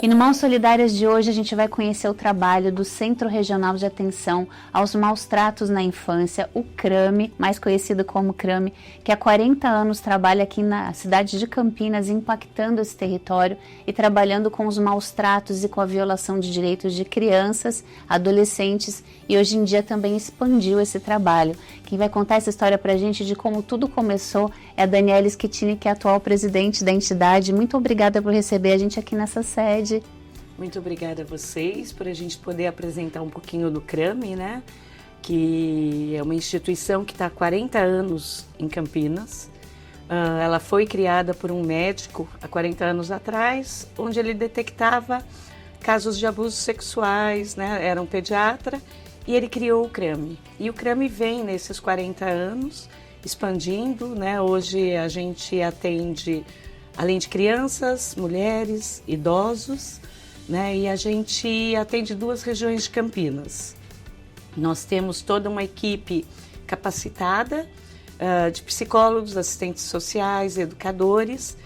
E no Mãos Solidárias de hoje a gente vai conhecer o trabalho do Centro Regional de Atenção aos Maus Tratos na Infância, o CRAME, mais conhecido como CRAME, que há 40 anos trabalha aqui na cidade de Campinas, impactando esse território e trabalhando com os maus tratos e com a violação de direitos de crianças, adolescentes, e hoje em dia também expandiu esse trabalho. Quem vai contar essa história pra gente de como tudo começou é a Daniela Schettini, que é a atual presidente da entidade. Muito obrigada por receber a gente aqui nessa sede. Muito obrigada a vocês por a gente poder apresentar um pouquinho do CRAME, né? Que é uma instituição que está há 40 anos em Campinas. Ela foi criada por um médico há 40 anos atrás, onde ele detectava casos de abusos sexuais, né? Era um pediatra e ele criou o CRAME. E o CRAME vem nesses 40 anos expandindo, né? Hoje a gente atende, além de crianças, mulheres, idosos, né? E a gente atende 2 regiões de Campinas. Nós temos toda uma equipe capacitada de psicólogos, assistentes sociais, educadores,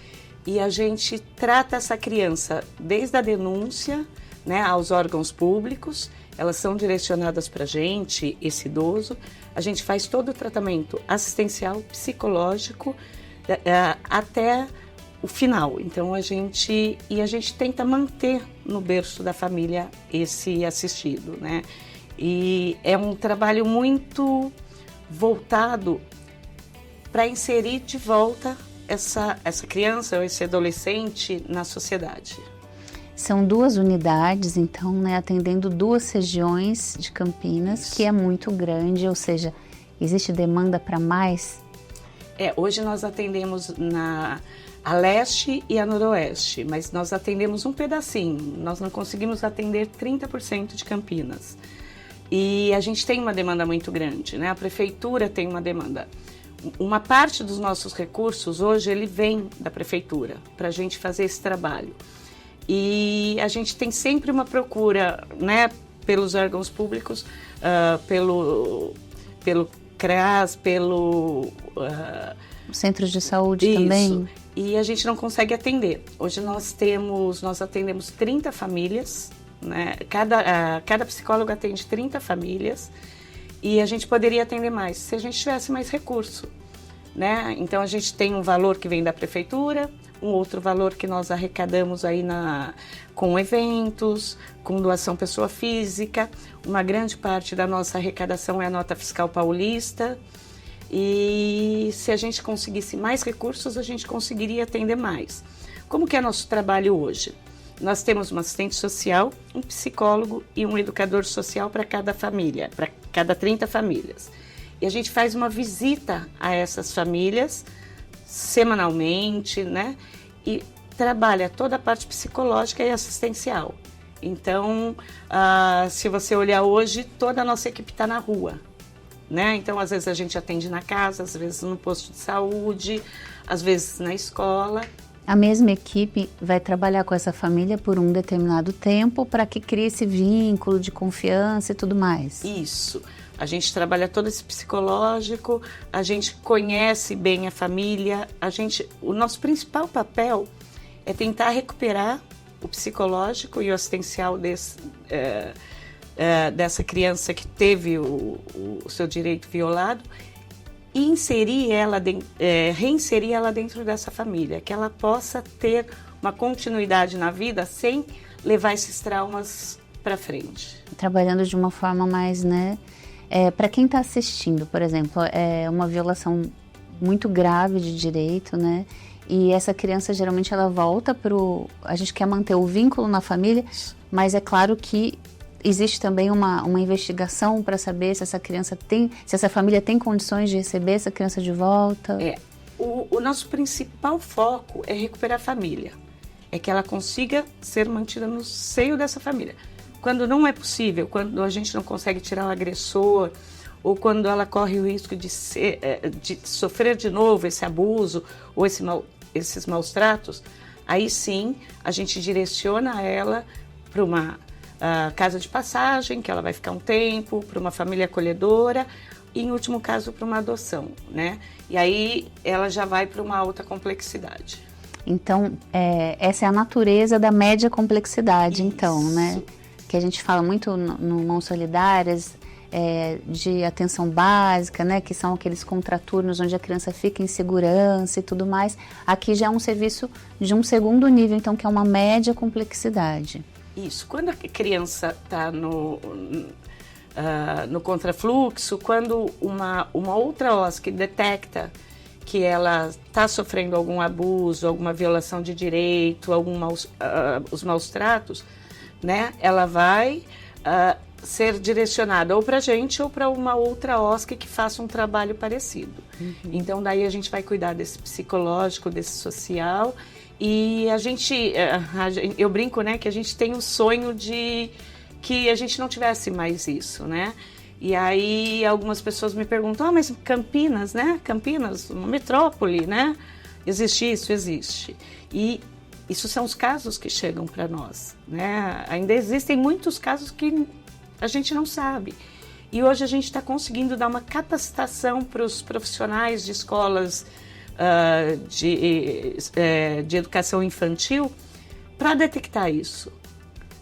e a gente trata essa criança desde a denúncia, né, aos órgãos públicos. Elas são direcionadas para a gente, esse idoso. A gente faz todo o tratamento assistencial, psicológico, até o final. Então a gente tenta manter no berço da família esse assistido, né? E é um trabalho muito voltado para inserir de volta essa criança ou esse adolescente na sociedade. São 2 unidades, então, né, atendendo 2 regiões de Campinas, que é muito grande, ou seja, existe demanda para mais? Hoje nós atendemos a leste e a noroeste, mas nós atendemos um pedacinho, nós não conseguimos atender 30% de Campinas. E a gente tem uma demanda muito grande, né? A prefeitura tem uma demanda. Uma parte dos nossos recursos hoje ele vem da prefeitura para a gente fazer esse trabalho. E a gente tem sempre uma procura, né, pelos órgãos públicos, pelo CRAS, pelo centros de saúde isso. Também. E a gente não consegue atender. Hoje nós atendemos 30 famílias, né? Cada psicólogo atende 30 famílias e a gente poderia atender mais se a gente tivesse mais recurso, né? Então a gente tem um valor que vem da prefeitura, um outro valor que nós arrecadamos aí com eventos, com doação pessoa física. Uma grande parte da nossa arrecadação é a nota fiscal paulista. E se a gente conseguisse mais recursos, a gente conseguiria atender mais. Como que é nosso trabalho hoje? Nós temos um assistente social, um psicólogo e um educador social para cada família, para cada 30 famílias. E a gente faz uma visita a essas famílias semanalmente, né? E trabalha toda a parte psicológica e assistencial. Então, se você olhar hoje, toda a nossa equipe está na rua, né? Então, às vezes a gente atende na casa, às vezes no posto de saúde, às vezes na escola. A mesma equipe vai trabalhar com essa família por um determinado tempo para que crie esse vínculo de confiança e tudo mais. Isso. A gente trabalha todo esse psicológico, a gente conhece bem a família, o nosso principal papel é tentar recuperar o psicológico e o assistencial dessa criança que teve o seu direito violado e reinserir ela dentro dessa família, que ela possa ter uma continuidade na vida sem levar esses traumas para frente. Trabalhando de uma forma mais, né? Para quem está assistindo, por exemplo, é uma violação muito grave de direito, né? E essa criança geralmente ela volta a gente quer manter o vínculo na família, mas é claro que existe também uma investigação para saber se essa família tem condições de receber essa criança de volta. O nosso principal foco é recuperar a família, é que ela consiga ser mantida no seio dessa família. Quando não é possível, quando a gente não consegue tirar o agressor, ou quando ela corre o risco de sofrer de novo esse abuso ou esses maus tratos, aí sim a gente direciona ela para uma casa de passagem, que ela vai ficar um tempo, para uma família acolhedora e, em último caso, para uma adoção, né? E aí ela já vai para uma outra complexidade. Então, essa é a natureza da média complexidade, Isso. então, né? Que a gente fala muito no Mãos Solidárias, de atenção básica, né? Que são aqueles contraturnos onde a criança fica em segurança e tudo mais. Aqui já é um serviço de um segundo nível, então, que é uma média complexidade. Isso. Quando a criança está no contrafluxo, quando uma outra OSC detecta que ela está sofrendo algum abuso, alguma violação de direito, os maus tratos, né? Ela vai ser direcionada ou para a gente ou para uma outra OSC que faça um trabalho parecido. Uhum. Então, daí a gente vai cuidar desse psicológico, desse social. E eu brinco, né, que a gente tem o sonho de que a gente não tivesse mais isso, né? E aí algumas pessoas me perguntam, mas Campinas, né? Campinas, uma metrópole, né? Existe isso? Existe. E isso são os casos que chegam para nós, né? Ainda existem muitos casos que a gente não sabe. E hoje a gente está conseguindo dar uma capacitação para os profissionais de escolas de educação infantil para detectar isso.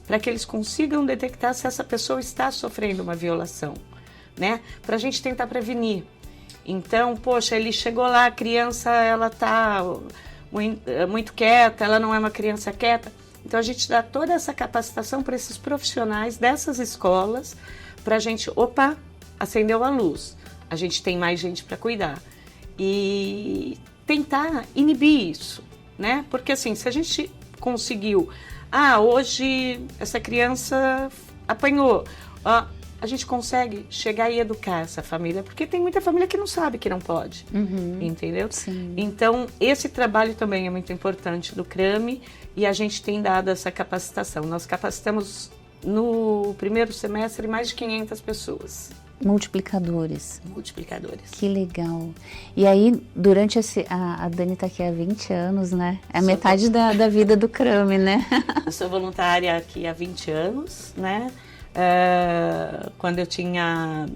Para que eles consigam detectar se essa pessoa está sofrendo uma violação, né? Para a gente tentar prevenir. Então, poxa, ele chegou lá, a criança, ela está muito quieta, ela não é uma criança quieta. Então, a gente dá toda essa capacitação para esses profissionais dessas escolas, para a gente, acendeu a luz, a gente tem mais gente para cuidar. E tentar inibir isso, né? Porque assim, se a gente conseguiu... hoje essa criança apanhou. A gente consegue chegar e educar essa família, porque tem muita família que não sabe que não pode, entendeu? Sim. Então, esse trabalho também é muito importante do CRAME e a gente tem dado essa capacitação. Nós capacitamos no primeiro semestre mais de 500 pessoas. Multiplicadores. Que legal. E aí, durante a Dani está aqui há 20 anos, né? É a metade da vida do CRAME, né? Eu sou voluntária aqui há 20 anos, né? Quando eu tinha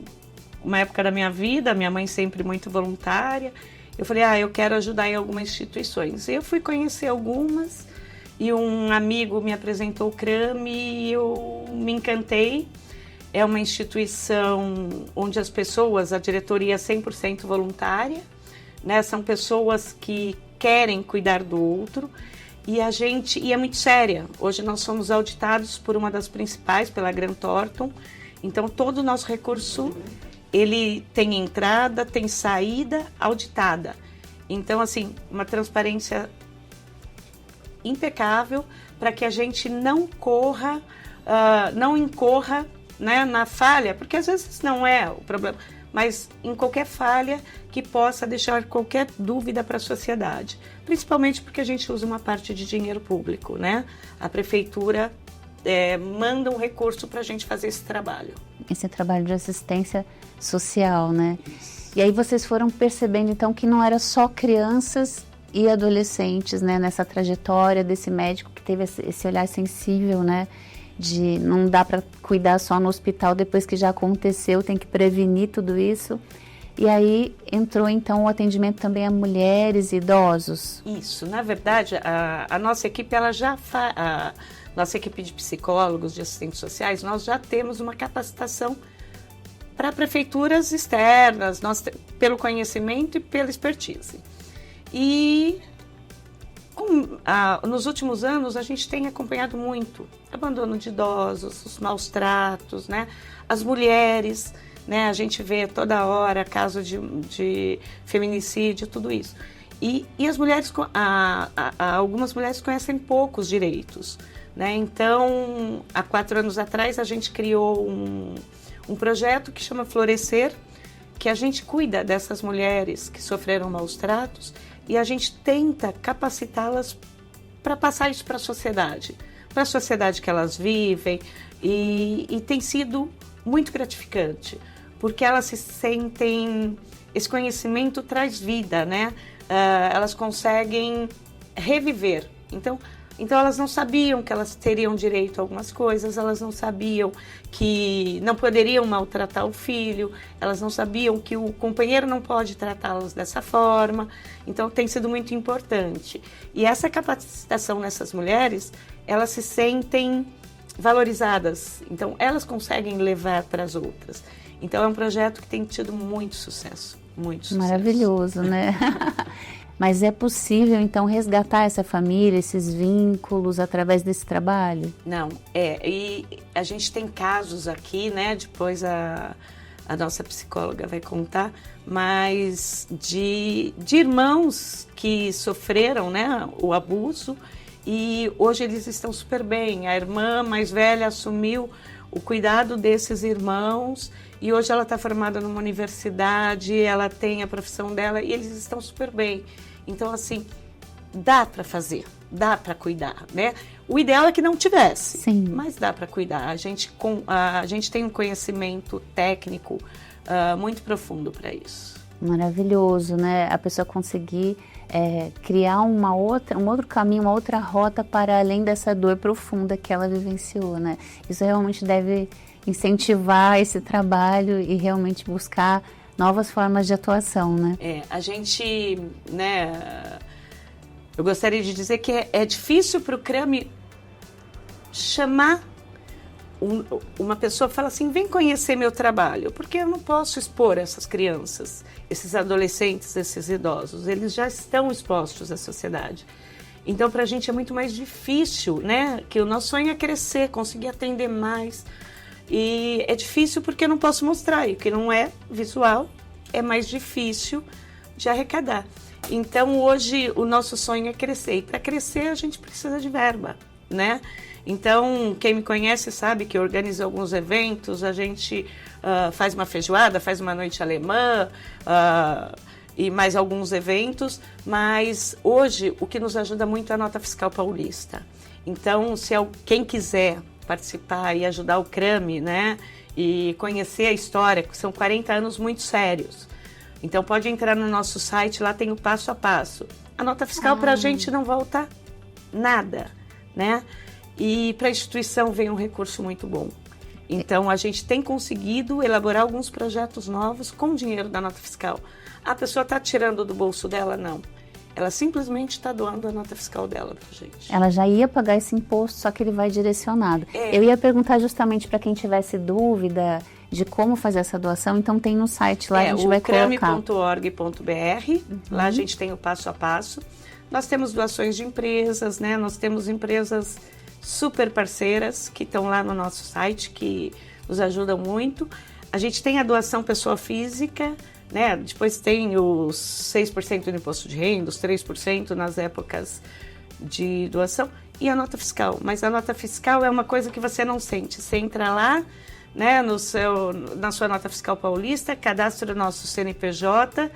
uma época da minha vida, minha mãe sempre muito voluntária, eu falei, eu quero ajudar em algumas instituições. Eu fui conhecer algumas e um amigo me apresentou o CRAME e eu me encantei. É uma instituição onde as pessoas, a diretoria é 100% voluntária, né? São pessoas que querem cuidar do outro e é muito séria. Hoje nós somos auditados por uma das principais, pela Grant Thornton. Então todo o nosso recurso, ele tem entrada, tem saída auditada. Então assim, uma transparência impecável para que a gente não incorra, né, na falha, porque às vezes não é o problema, mas em qualquer falha que possa deixar qualquer dúvida para a sociedade, principalmente porque a gente usa uma parte de dinheiro público, né? A prefeitura manda um recurso para a gente fazer esse trabalho. Esse trabalho de assistência social, né? Isso. E aí vocês foram percebendo então que não era só crianças e adolescentes, né, nessa trajetória desse médico que teve esse olhar sensível, né? De não dá para cuidar só no hospital depois que já aconteceu, tem que prevenir tudo isso. E aí entrou então o atendimento também a mulheres e idosos. Isso, na verdade, a nossa equipe, nossa equipe de psicólogos, de assistentes sociais, nós já temos uma capacitação para prefeituras externas, pelo conhecimento e pela expertise. E nos últimos anos a gente tem acompanhado muito abandono de idosos, os maus tratos, né? As mulheres, né? A gente vê toda hora caso de feminicídio, tudo isso. E as mulheres, algumas mulheres conhecem poucos direitos, né? Então, há 4 anos atrás a gente criou um projeto que chama Florescer, que a gente cuida dessas mulheres que sofreram maus tratos e a gente tenta capacitá-las para passar isso para a sociedade que elas vivem, e tem sido muito gratificante, porque elas se sentem, esse conhecimento traz vida, né? Elas conseguem reviver. Então, Então elas não sabiam que elas teriam direito a algumas coisas, elas não sabiam que não poderiam maltratar o filho, elas não sabiam que o companheiro não pode tratá-las dessa forma. Então tem sido muito importante. E essa capacitação nessas mulheres, elas se sentem valorizadas, então elas conseguem levar para as outras. Então é um projeto que tem tido muito sucesso, muito sucesso. Maravilhoso, né? Mas é possível, então, resgatar essa família, esses vínculos, através desse trabalho? Não, e a gente tem casos aqui, né, depois a nossa psicóloga vai contar, mas de irmãos que sofreram, né, o abuso, e hoje eles estão super bem. A irmã mais velha assumiu o cuidado desses irmãos, e hoje ela está formada numa universidade, ela tem a profissão dela, e eles estão super bem. Então, assim, dá para fazer, dá para cuidar, né? O ideal é que não tivesse, sim, mas dá para cuidar. A gente tem um conhecimento técnico muito profundo para isso. Maravilhoso, né? A pessoa conseguir criar um outro caminho, uma outra rota para além dessa dor profunda que ela vivenciou, né? Isso realmente deve incentivar esse trabalho e realmente buscar novas formas de atuação, né? A gente, né, eu gostaria de dizer que é difícil para o CRAMI chamar uma pessoa, fala assim, vem conhecer meu trabalho, porque eu não posso expor essas crianças, esses adolescentes, esses idosos, eles já estão expostos à sociedade. Então, para a gente é muito mais difícil, né, que o nosso sonho é crescer, conseguir atender mais. E é difícil porque eu não posso mostrar, e o que não é visual é mais difícil de arrecadar. Então hoje o nosso sonho é crescer, e para crescer a gente precisa de verba, né? Então quem me conhece sabe que eu organizo alguns eventos, a gente faz uma feijoada, faz uma noite alemã e mais alguns eventos, mas hoje o que nos ajuda muito é a Nota Fiscal Paulista. Então se quem quiser participar e ajudar o CRAMI, né, e conhecer a história, que são 40 anos muito sérios. Então pode entrar no nosso site, lá tem o passo a passo. A nota fiscal para a gente não volta nada, né? E para a instituição vem um recurso muito bom. Então a gente tem conseguido elaborar alguns projetos novos com o dinheiro da nota fiscal. A pessoa está tirando do bolso dela? Não. Ela simplesmente está doando a nota fiscal dela para a gente. Ela já ia pagar esse imposto, só que ele vai direcionado. Eu ia perguntar justamente para quem tivesse dúvida de como fazer essa doação, então tem no site lá, a gente vai colocar. crami.org.br, lá a gente tem o passo a passo. Nós temos doações de empresas, né? Nós temos empresas super parceiras que estão lá no nosso site, que nos ajudam muito. A gente tem a doação pessoa física, né? Depois tem os 6% do imposto de renda, os 3% nas épocas de doação, e a nota fiscal. Mas a nota fiscal é uma coisa que você não sente. Você entra lá, né, na sua nota fiscal paulista, cadastra o nosso CNPJ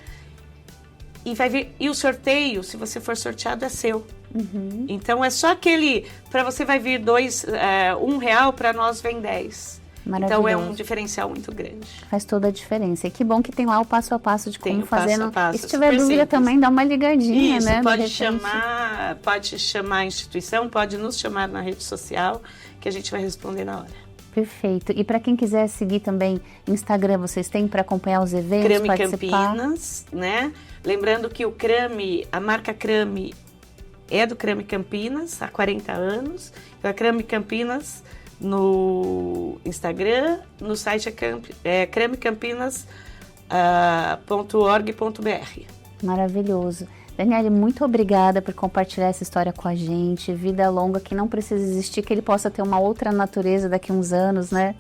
e vai vir. E o sorteio, se você for sorteado, é seu. Uhum. Então é só aquele, para você vai vir R$1, para nós vem 10. Então é um diferencial muito grande. Faz toda a diferença. E que bom que tem lá o passo a passo de como fazer. Passo a passo, e se tiver dúvida simples. Também, dá uma ligadinha, Isso, né? Pode chamar a instituição, pode nos chamar na rede social, que a gente vai responder na hora. Perfeito. E para quem quiser seguir também Instagram, vocês têm para acompanhar os eventos, CRAMI participar? Campinas, né? Lembrando que o CRAMI, a marca CRAMI é do CRAMI Campinas há 40 anos. Então a CRAMI Campinas no Instagram, no site é cramicampinas.org.br. Maravilhoso. Daniele, muito obrigada por compartilhar essa história com a gente. Vida longa, que não precisa existir, que ele possa ter uma outra natureza daqui a uns anos, né?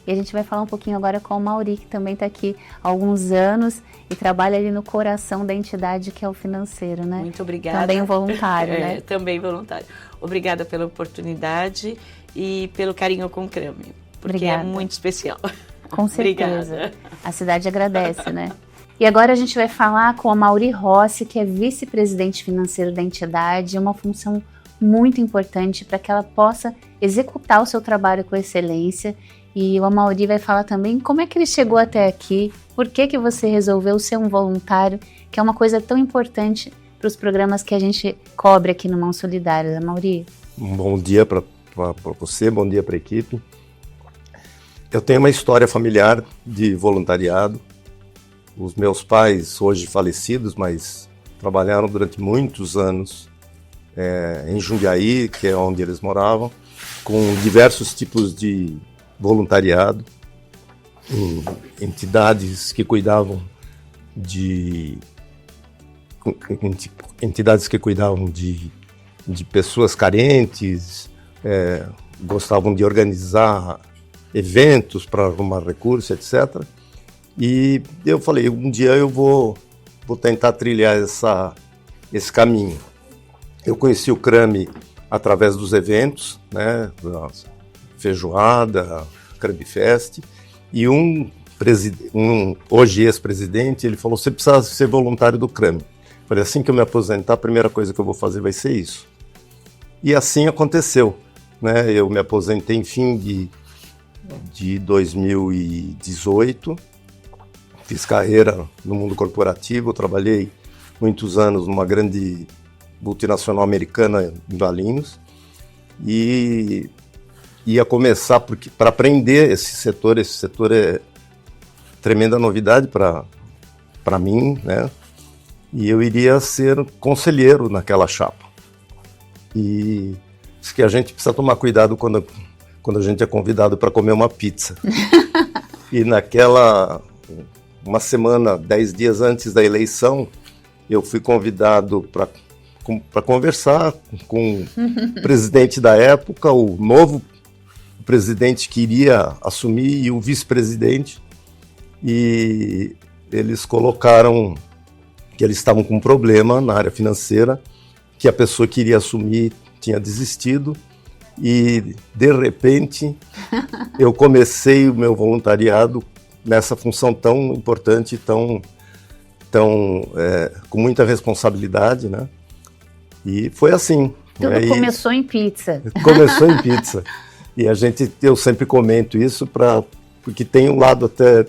E a gente vai falar um pouquinho agora com o Mauri, que também está aqui há alguns anos e trabalha ali no coração da entidade que é o financeiro, né? Muito obrigada. Também voluntário, né? Também voluntário. Obrigada pela oportunidade e pelo carinho com o CRAMI, porque obrigada. É muito especial. Com certeza. Obrigada. A cidade agradece, né? E agora a gente vai falar com a Mauri Rossi, que é vice-presidente financeiro da entidade, uma função muito importante para que ela possa executar o seu trabalho com excelência. E o Mauri vai falar também como é que ele chegou até aqui, por que você resolveu ser um voluntário, que é uma coisa tão importante para os programas que a gente cobre aqui no Mãos Solidárias, Mauri. Um bom dia para você, bom dia para a equipe. Eu tenho uma história familiar de voluntariado. Os meus pais, hoje falecidos, mas trabalharam durante muitos anos em Jundiaí, que é onde eles moravam, com diversos tipos de voluntariado, em entidades que cuidavam de pessoas carentes, gostavam de organizar eventos para arrumar recursos, etc. E eu falei, um dia eu vou tentar trilhar esse caminho. Eu conheci o CRAMI através dos eventos, né, da feijoada, CRAMI Fest, e um hoje ex-presidente, ele falou, você precisa ser voluntário do CRAMI. Eu falei, assim que eu me aposentar, a primeira coisa que eu vou fazer vai ser isso. E assim aconteceu, né? Eu me aposentei em fim de 2018, fiz carreira no mundo corporativo, trabalhei muitos anos numa grande multinacional americana em Valinhos e ia começar para aprender esse setor é tremenda novidade para mim, né? E eu iria ser conselheiro naquela chapa. E diz que a gente precisa tomar cuidado quando a gente é convidado para comer uma pizza. E uma semana, 10 dias antes da eleição, eu fui convidado para conversar com o presidente da época, o novo presidente que iria assumir e o vice-presidente. E eles colocaram que eles estavam com um problema na área financeira, que a pessoa que iria assumir tinha desistido. E, de repente, eu comecei o meu voluntariado nessa função tão importante, com muita responsabilidade, né? E foi assim. Tudo começou em pizza. Começou em pizza. E eu sempre comento isso porque tem um lado até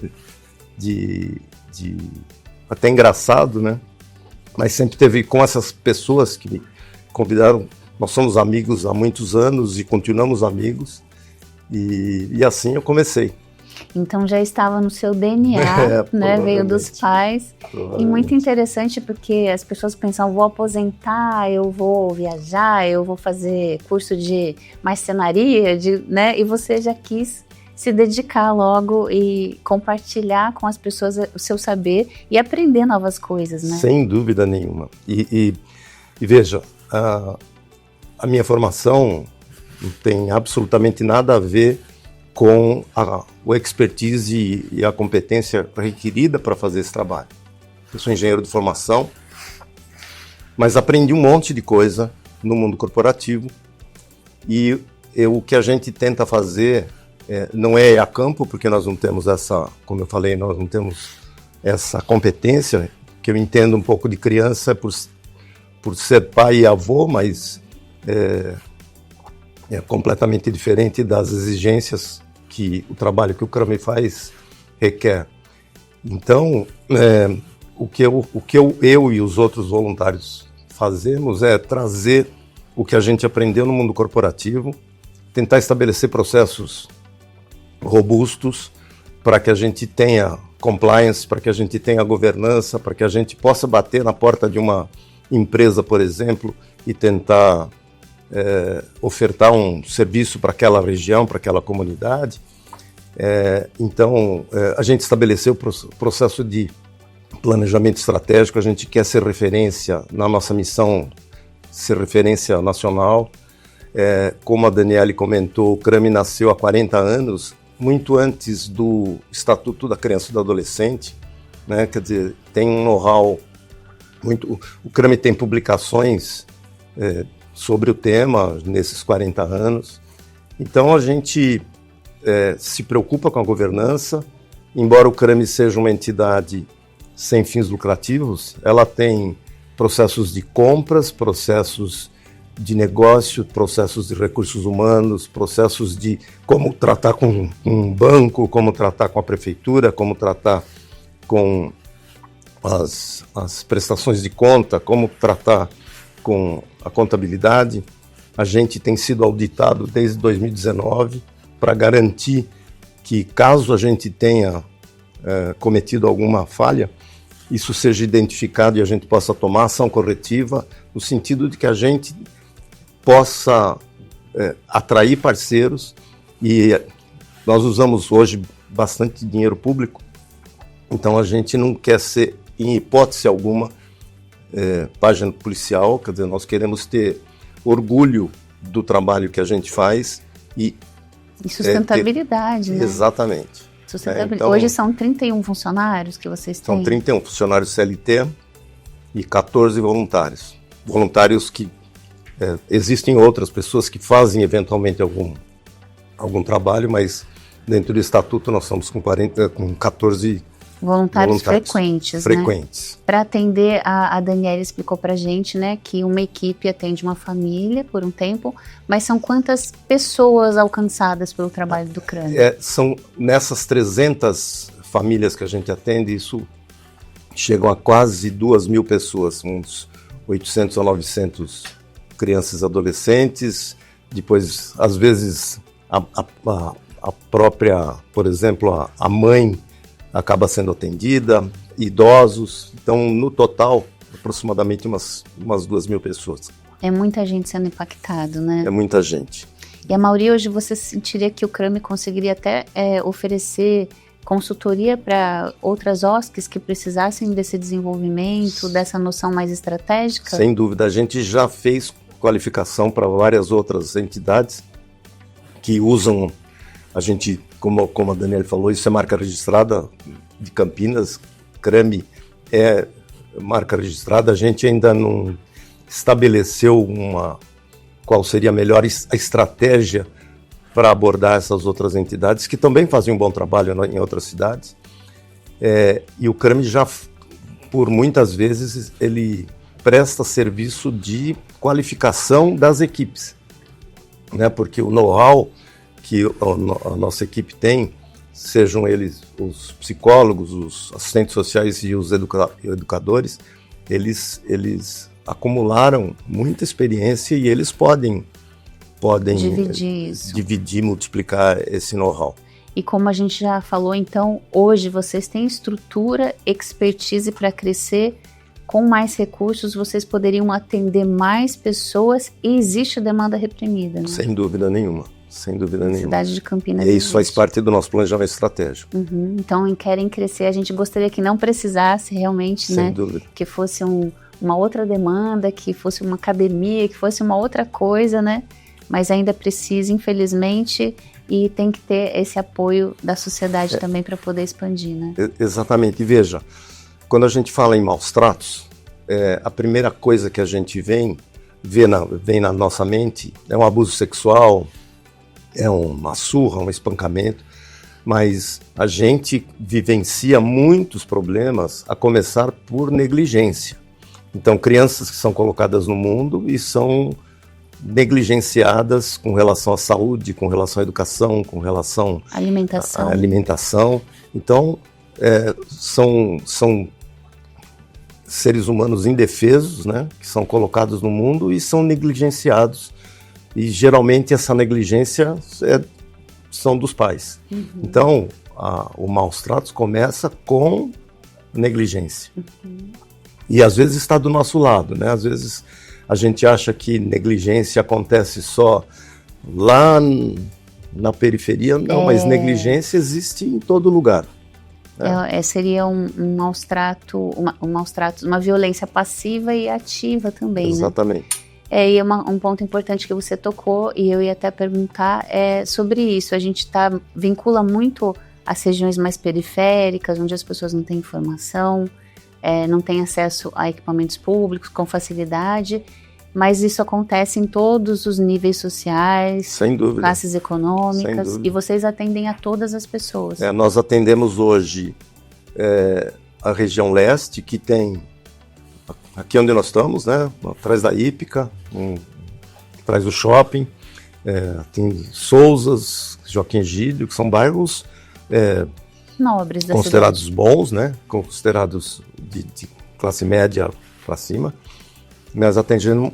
até engraçado, né? Mas sempre teve com essas pessoas que me convidaram. Nós somos amigos há muitos anos e continuamos amigos. E assim eu comecei. Então já estava no seu DNA, né? Veio dos pais. E muito interessante porque as pessoas pensam, vou aposentar, eu vou viajar, eu vou fazer curso de marcenaria, né? E você já quis se dedicar logo e compartilhar com as pessoas o seu saber e aprender novas coisas, né? Sem dúvida nenhuma. E veja, a minha formação não tem absolutamente nada a ver com o expertise e a competência requerida para fazer esse trabalho. Eu sou engenheiro de formação, mas aprendi um monte de coisa no mundo corporativo e o que a gente tenta fazer não é a campo, porque nós não temos como eu falei, nós não temos essa competência, que eu entendo um pouco de criança por ser pai e avô, mas é completamente diferente das exigências que o trabalho que o CRAMI faz requer. Então, o que eu e os outros voluntários fazemos é trazer o que a gente aprendeu no mundo corporativo, tentar estabelecer processos robustos para que a gente tenha compliance, para que a gente tenha governança, para que a gente possa bater na porta de uma empresa, por exemplo, e tentar ofertar um serviço para aquela região, para aquela comunidade. Então, a gente estabeleceu o processo de planejamento estratégico, a gente quer ser referência na nossa missão, ser referência nacional. Como a Daniele comentou, o CRAMI nasceu há 40 anos, muito antes do Estatuto da Criança e do Adolescente, né? Quer dizer, tem um know-how o CRAMI tem publicações sobre o tema nesses 40 anos. Então a gente se preocupa com a governança, embora o CRAMI seja uma entidade sem fins lucrativos, ela tem processos de compras, processos de negócio, processos de recursos humanos, processos de como tratar com um banco, como tratar com a prefeitura, como tratar com as prestações de conta, como tratar com a contabilidade. A gente tem sido auditado desde 2019 para garantir que, caso a gente tenha cometido alguma falha, isso seja identificado e a gente possa tomar ação corretiva, no sentido de que a gente possa atrair parceiros. E nós usamos hoje bastante dinheiro público, então a gente não quer ser, em hipótese alguma, página policial. Quer dizer, nós queremos ter orgulho do trabalho que a gente faz e sustentabilidade, né? Exatamente. Então, hoje são 31 funcionários que vocês têm? São 31 funcionários CLT e 14 voluntários. Voluntários que existem outras pessoas que fazem eventualmente algum trabalho, mas dentro do estatuto nós estamos com 14 voluntários frequentes. Né? Para atender, a Daniela explicou para a gente, né, que uma equipe atende uma família por um tempo, mas são quantas pessoas alcançadas pelo trabalho do CRAME? São nessas 300 famílias que a gente atende, isso chegam a quase 2.000 pessoas, uns 800 a 900 crianças e adolescentes. Depois, às vezes, a própria, por exemplo, a mãe acaba sendo atendida, idosos. Então, no total, aproximadamente umas 2.000 pessoas. É muita gente sendo impactado, né? É muita gente. E a maioria, hoje, você sentiria que o CRAME conseguiria até oferecer consultoria para outras OSCs que precisassem desse desenvolvimento, dessa noção mais estratégica? Sem dúvida. A gente já fez qualificação para várias outras entidades que usam. A gente, como a Daniela falou, isso é marca registrada de Campinas. CRAME é marca registrada. A gente ainda não estabeleceu qual seria a melhor estratégia para abordar essas outras entidades, que também fazem um bom trabalho em outras cidades. E o CRAME já, por muitas vezes, ele presta serviço de qualificação das equipes, né? Porque o know-how que a nossa equipe tem, sejam eles os psicólogos, os assistentes sociais e os educadores, eles acumularam muita experiência e eles podem dividir, multiplicar esse know-how. E como a gente já falou, então, hoje vocês têm estrutura, expertise para crescer. Com mais recursos, vocês poderiam atender mais pessoas e existe demanda reprimida, né? Sem dúvida nenhuma. Sem dúvida nenhuma. Cidade de Campinas. E isso faz parte do nosso planejamento estratégico. Uhum. Então, querem crescer. A gente gostaria que não precisasse realmente, sem né? Dúvida. Que fosse uma outra demanda, que fosse uma academia, que fosse uma outra coisa, né? Mas ainda precisa, infelizmente, e tem que ter esse apoio da sociedade também para poder expandir, né? Exatamente. E veja, quando a gente fala em maus tratos, a primeira coisa que a gente vem na nossa mente é um abuso sexual, é uma surra, um espancamento, mas a gente vivencia muitos problemas, a começar por negligência. Então, crianças que são colocadas no mundo e são negligenciadas com relação à saúde, com relação à educação, com relação à alimentação. Então, são seres humanos indefesos, né, que são colocados no mundo e são negligenciados. E geralmente essa negligência são dos pais. Uhum. Então, o maus tratos começa com negligência. Uhum. E às vezes está do nosso lado, né? Às vezes a gente acha que negligência acontece só lá na periferia. Não, mas negligência existe em todo lugar. Seria um maus trato, uma violência passiva e ativa também, exatamente. Né? E um ponto importante que você tocou, e eu ia até perguntar, sobre isso. A gente vincula muito as regiões mais periféricas, onde as pessoas não têm informação, não têm acesso a equipamentos públicos com facilidade, mas isso acontece em todos os níveis sociais, sem dúvida, classes econômicas, e vocês atendem a todas as pessoas. Nós atendemos hoje a região leste, que tem, aqui onde nós estamos, né, atrás da Hípica, atrás do shopping, tem Sousas, Joaquim Gílio, que são bairros nobres da considerados cidade. Bons, né, considerados de classe média para cima. mas atendendo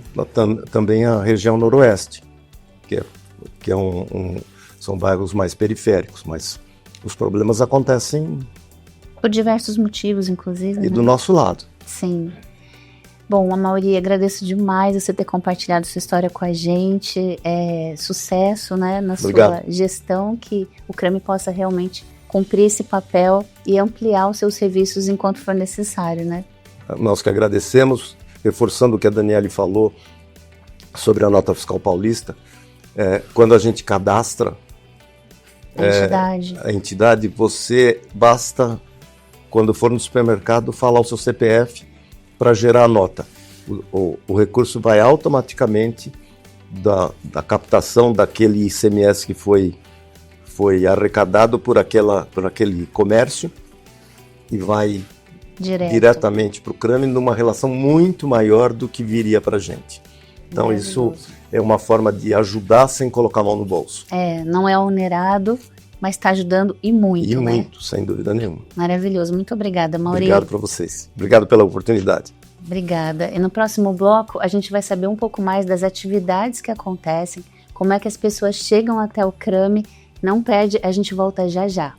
também a região noroeste, que são bairros mais periféricos, mas os problemas acontecem Por diversos motivos, inclusive. e né? do nosso lado. Sim. Bom, Amaury, agradeço demais você ter compartilhado sua história com a gente. Sucesso, né, na Obrigado. sua gestão, que o CRAMI possa realmente cumprir esse papel e ampliar os seus serviços enquanto for necessário, né? Nós que agradecemos, reforçando o que a Daniele falou sobre a nota fiscal paulista, quando a gente cadastra A entidade. você basta, quando for no supermercado, falar o seu CPF para gerar a nota. O recurso vai automaticamente da captação daquele ICMS que foi arrecadado por aquele comércio e vai diretamente para o CRAMI numa relação muito maior do que viria para a gente. Então isso é uma forma de ajudar sem colocar a mão no bolso. Não é onerado, mas está ajudando e muito, E né? muito, sem dúvida nenhuma. Maravilhoso. Muito obrigada, Amaury. Obrigado para vocês. Obrigado pela oportunidade. Obrigada. E no próximo bloco, a gente vai saber um pouco mais das atividades que acontecem, como é que as pessoas chegam até o CRAMI. Não perde, a gente volta já já.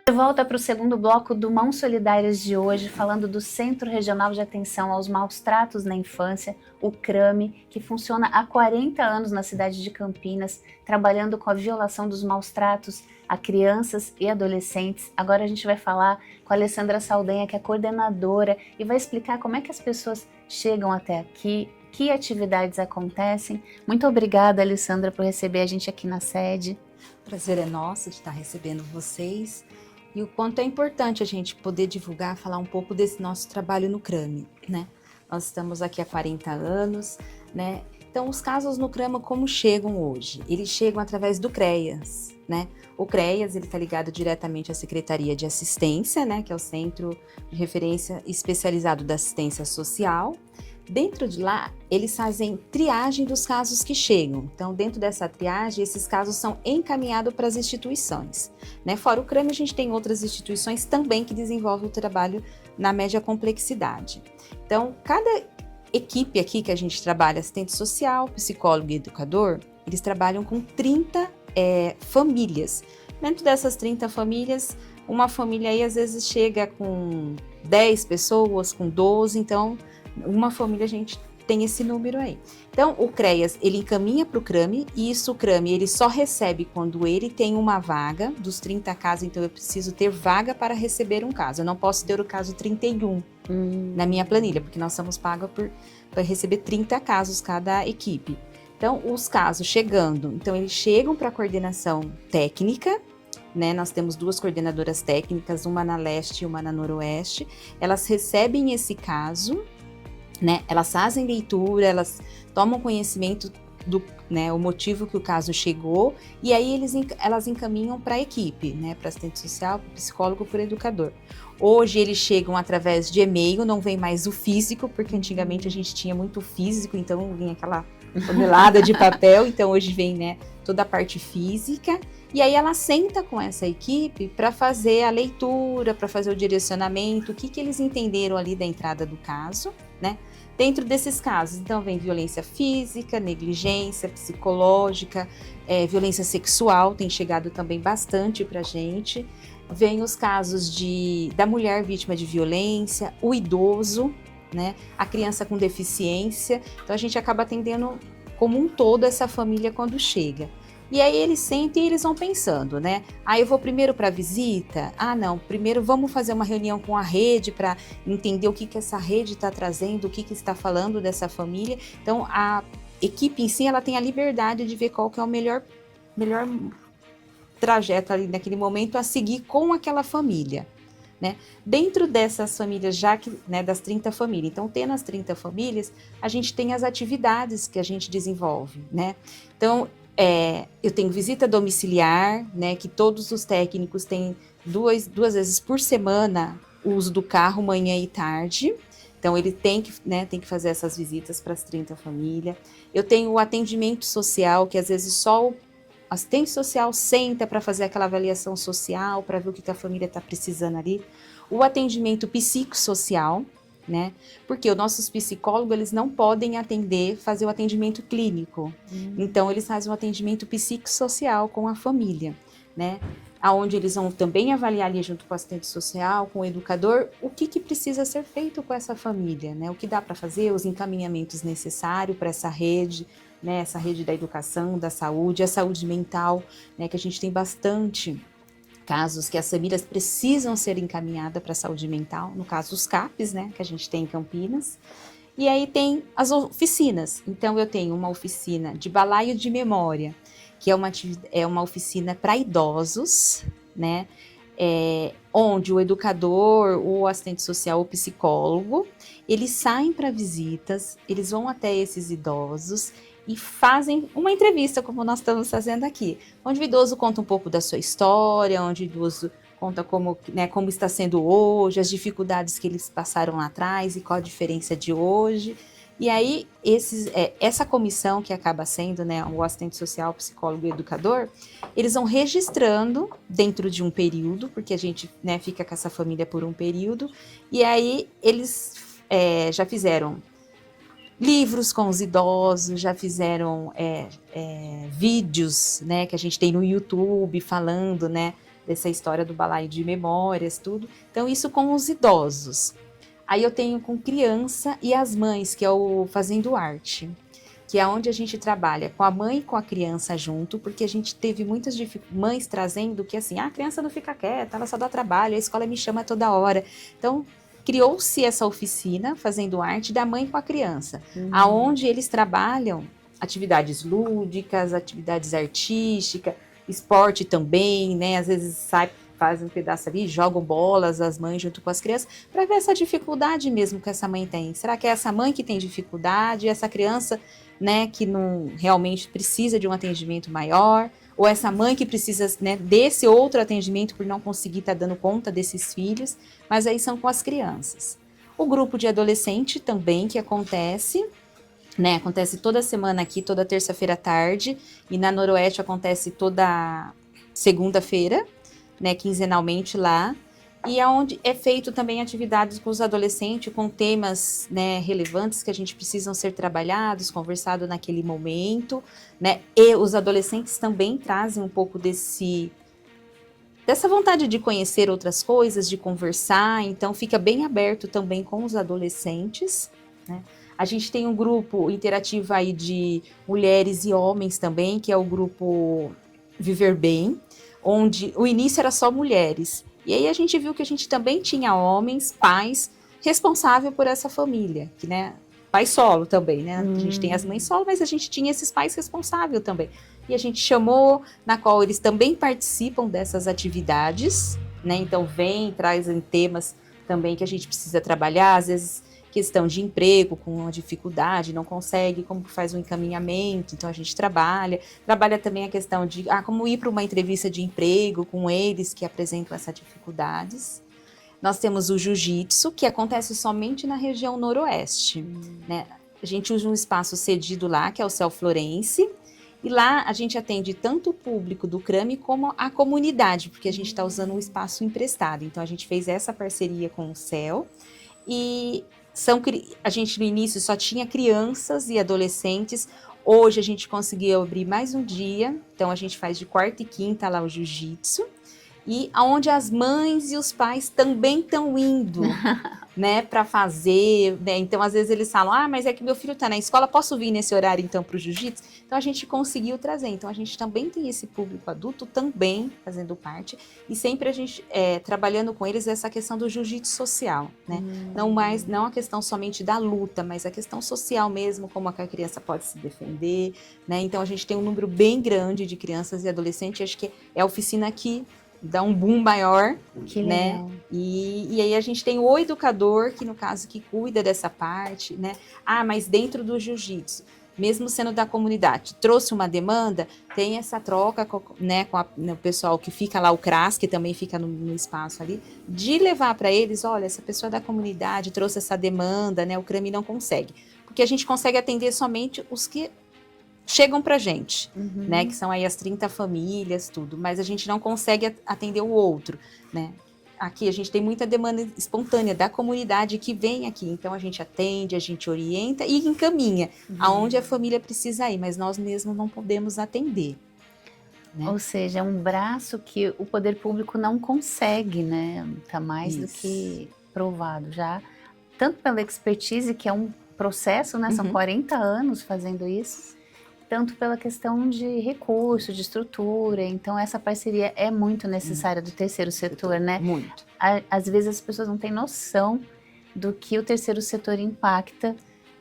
De volta para o segundo bloco do Mãos Solidárias de hoje, falando do Centro Regional de Atenção aos Maus Tratos na Infância, o CRAMI, que funciona há 40 anos na cidade de Campinas, trabalhando com a violação dos maus tratos a crianças e adolescentes. Agora a gente vai falar com a Alessandra Saldanha, que é coordenadora, e vai explicar como é que as pessoas chegam até aqui, que atividades acontecem. Muito obrigada, Alessandra, por receber a gente aqui na sede. O prazer é nosso de estar recebendo vocês. E o quanto é importante a gente poder divulgar, falar um pouco desse nosso trabalho no CRAMI, né? Nós estamos aqui há 40 anos, né? Então, os casos no CRAMI, como chegam hoje? Eles chegam através do CREAS, né? O CREAS, ele está ligado diretamente à Secretaria de Assistência, né? Que é o Centro de Referência Especializado da Assistência Social. Dentro de lá, eles fazem triagem dos casos que chegam. Então, dentro dessa triagem, esses casos são encaminhados para as instituições, né? Fora o CRAMI, a gente tem outras instituições também que desenvolvem o trabalho na média complexidade. Então, cada equipe aqui que a gente trabalha, assistente social, psicólogo e educador, eles trabalham com 30 famílias. Dentro dessas 30 famílias, uma família aí às vezes chega com 10 pessoas, com 12, então uma família a gente tem esse número aí. Então, o CREAS, ele encaminha para o CRAMI, e isso o CRAMI, ele só recebe quando ele tem uma vaga, dos 30 casos, então eu preciso ter vaga para receber um caso. Eu não posso ter o caso 31 na minha planilha, porque nós somos pagos para receber 30 casos cada equipe. Então, os casos chegando, então eles chegam para a coordenação técnica, né? Nós temos 2 coordenadoras técnicas, uma na leste e uma na noroeste. Elas recebem esse caso, né? Elas fazem leitura, elas tomam conhecimento do, né, o motivo que o caso chegou, e aí elas encaminham para a equipe, né, para assistente social, para psicólogo, para educador. Hoje eles chegam através de e-mail, não vem mais o físico, porque antigamente a gente tinha muito físico, então vinha aquela tonelada de papel, então hoje vem, né, toda a parte física, e aí ela senta com essa equipe para fazer a leitura, para fazer o direcionamento, o que eles entenderam ali da entrada do caso, né? Dentro desses casos, então, vem violência física, negligência psicológica, violência sexual, tem chegado também bastante para a gente. Vem os casos da mulher vítima de violência, o idoso, né? A criança com deficiência. Então, a gente acaba atendendo como um todo essa família quando chega. E aí eles sentem e eles vão pensando, né? Eu vou primeiro para a visita? Não, primeiro vamos fazer uma reunião com a rede para entender o que essa rede está trazendo, o que está falando dessa família. Então, a equipe em si, ela tem a liberdade de ver qual que é o melhor trajeto ali naquele momento a seguir com aquela família, né? Dentro dessas famílias, já que, né, das 30 famílias, então tendo as 30 famílias, a gente tem as atividades que a gente desenvolve, né? Então, eu tenho visita domiciliar, né, que todos os técnicos têm duas vezes por semana o uso do carro, manhã e tarde. Então, ele tem que fazer essas visitas para as 30 famílias. Eu tenho o atendimento social, que às vezes só o assistente social senta para fazer aquela avaliação social, para ver o que a família está precisando ali. O atendimento psicossocial, né? Porque os nossos psicólogos, eles não podem fazer o atendimento clínico. Então, eles fazem o atendimento psicossocial com a família, né? Onde eles vão também avaliar ali junto com o assistente social, com o educador, o que precisa ser feito com essa família, né? O que dá para fazer, os encaminhamentos necessários para essa rede, né? Essa rede da educação, da saúde, a saúde mental, né? Que a gente tem bastante casos que as famílias precisam ser encaminhadas para a saúde mental, no caso os CAPs, né? Que a gente tem em Campinas. E aí tem as oficinas. Então, eu tenho uma oficina de balaio de memória, que é uma oficina para idosos, né? Onde o educador, o assistente social, o psicólogo, eles saem para visitas, eles vão até esses idosos e fazem uma entrevista, como nós estamos fazendo aqui, onde o idoso conta um pouco da sua história, onde o idoso conta como está sendo hoje, as dificuldades que eles passaram lá atrás e qual a diferença de hoje. E aí, essa comissão que acaba sendo, né, o assistente social, psicólogo e educador, eles vão registrando dentro de um período, porque a gente, né, fica com essa família por um período, e aí eles já fizeram livros com os idosos, já fizeram vídeos, né, que a gente tem no YouTube falando, né, dessa história do balaio de memórias, tudo. Então, isso com os idosos. Aí eu tenho com criança e as mães, que é o Fazendo Arte, que é onde a gente trabalha com a mãe e com a criança junto, porque a gente teve muitas mães trazendo que assim, a criança não fica quieta, ela só dá trabalho, a escola me chama toda hora. Então, criou-se essa oficina Fazendo Arte da mãe com a criança, aonde eles trabalham atividades lúdicas, atividades artísticas, esporte também, né? Às vezes fazem um pedaço ali, jogam bolas, as mães junto com as crianças, para ver essa dificuldade mesmo que essa mãe tem. Será que é essa mãe que tem dificuldade, essa criança, né, que não realmente precisa de um atendimento maior, ou essa mãe que precisa, né, desse outro atendimento por não conseguir estar dando conta desses filhos, mas aí são com as crianças. O grupo de adolescente também, que acontece, né, acontece toda semana aqui, toda terça-feira à tarde, e na Noroeste acontece toda segunda-feira, né, quinzenalmente lá, e aonde é feito também atividades com os adolescentes, com temas, né, relevantes que a gente precisam ser trabalhados, conversado naquele momento, né, e os adolescentes também trazem um pouco dessa vontade de conhecer outras coisas, de conversar, então fica bem aberto também com os adolescentes, né. A gente tem um grupo interativo aí de mulheres e homens também, que é o grupo Viver Bem, onde o início era só mulheres. E aí a gente viu que a gente também tinha homens, pais, responsáveis por essa família, que, né, pai solo também, né? A gente tem as mães solo, mas a gente tinha esses pais responsáveis também. E a gente chamou, na qual eles também participam dessas atividades, né? Então trazem temas também que a gente precisa trabalhar, às vezes questão de emprego, com uma dificuldade, não consegue, como que faz um encaminhamento, então a gente trabalha também a questão de como ir para uma entrevista de emprego com eles que apresentam essas dificuldades. Nós temos o jiu-jitsu, que acontece somente na região noroeste, né? A gente usa um espaço cedido lá, que é o Céu Florence, e lá a gente atende tanto o público do CRAMI como a comunidade, porque a gente está usando um espaço emprestado, então a gente fez essa parceria com o Céu, e a gente no início só tinha crianças e adolescentes, hoje a gente conseguiu abrir mais um dia, então a gente faz de quarta e quinta lá o jiu-jitsu, e aonde as mães e os pais também estão indo, né, para fazer, né? Então às vezes eles falam, mas é que meu filho está na escola, posso vir nesse horário então para o jiu-jitsu? Então a gente conseguiu trazer, então a gente também tem esse público adulto também fazendo parte, e sempre a gente trabalhando com eles essa questão do jiu-jitsu social, né? Não a questão somente da luta, mas a questão social mesmo, como a criança pode se defender, né? Então a gente tem um número bem grande de crianças e adolescentes, acho que é a oficina que dá um boom maior, que né? legal. E aí a gente tem o educador, que no caso que cuida dessa parte, né? Mas dentro do jiu-jitsu. mesmo sendo da comunidade, trouxe uma demanda, tem essa troca, né, com o pessoal que fica lá, o CRAS, que também fica no espaço ali, de levar para eles, olha, essa pessoa da comunidade trouxe essa demanda, né, o CRAMI não consegue. Porque a gente consegue atender somente os que chegam pra gente, né, que são aí as 30 famílias, tudo, mas a gente não consegue atender o outro, né. Aqui a gente tem muita demanda espontânea da comunidade que vem aqui, então a gente atende, a gente orienta e encaminha aonde a família precisa ir, mas nós mesmos não podemos atender. Né? Ou seja, é um braço que o poder público não consegue, né? Tá mais do que provado já, tanto pela expertise, que é um processo, né? São 40 anos fazendo isso, tanto pela questão de recurso, de estrutura. Então, essa parceria é muito necessária do terceiro setor, né? Muito. Às vezes as pessoas não têm noção do que o terceiro setor impacta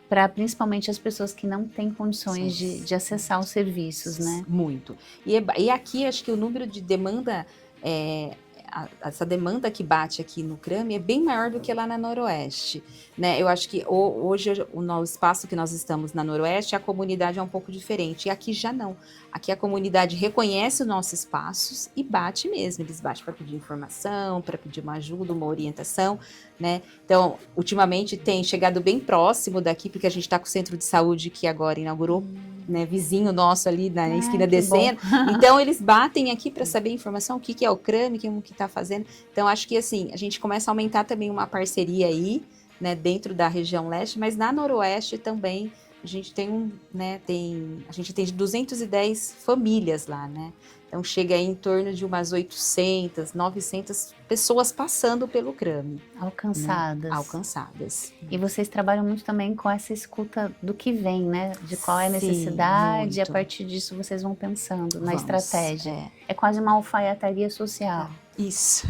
para principalmente as pessoas que não têm condições de acessar os serviços, né? Muito. E aqui, acho que o número de demanda, essa demanda que bate aqui no CRAMI é bem maior do que lá na Noroeste, né? Eu acho que hoje no espaço que nós estamos na Noroeste, a comunidade é um pouco diferente, e aqui já não. Aqui a comunidade reconhece os nossos espaços e bate mesmo, eles batem para pedir informação, para pedir uma ajuda, uma orientação, né? Então, ultimamente tem chegado bem próximo daqui, porque a gente está com o centro de saúde que agora inaugurou, né, vizinho nosso ali na esquina descendo. Então, eles batem aqui para saber a informação, o que é o CRAMI, o que está fazendo. Então, acho que assim, a gente começa a aumentar também uma parceria aí, né, dentro da região leste, mas na Noroeste também a gente tem a gente tem 210 famílias lá, né? Então chega aí em torno de umas 800, 900 pessoas passando pelo CRAMI. Alcançadas. Né? Alcançadas. E vocês trabalham muito também com essa escuta do que vem, né? De qual é a Sim, necessidade, e a muito. partir disso vocês vão pensando na Vamos, estratégia. É quase uma alfaiataria social. Isso.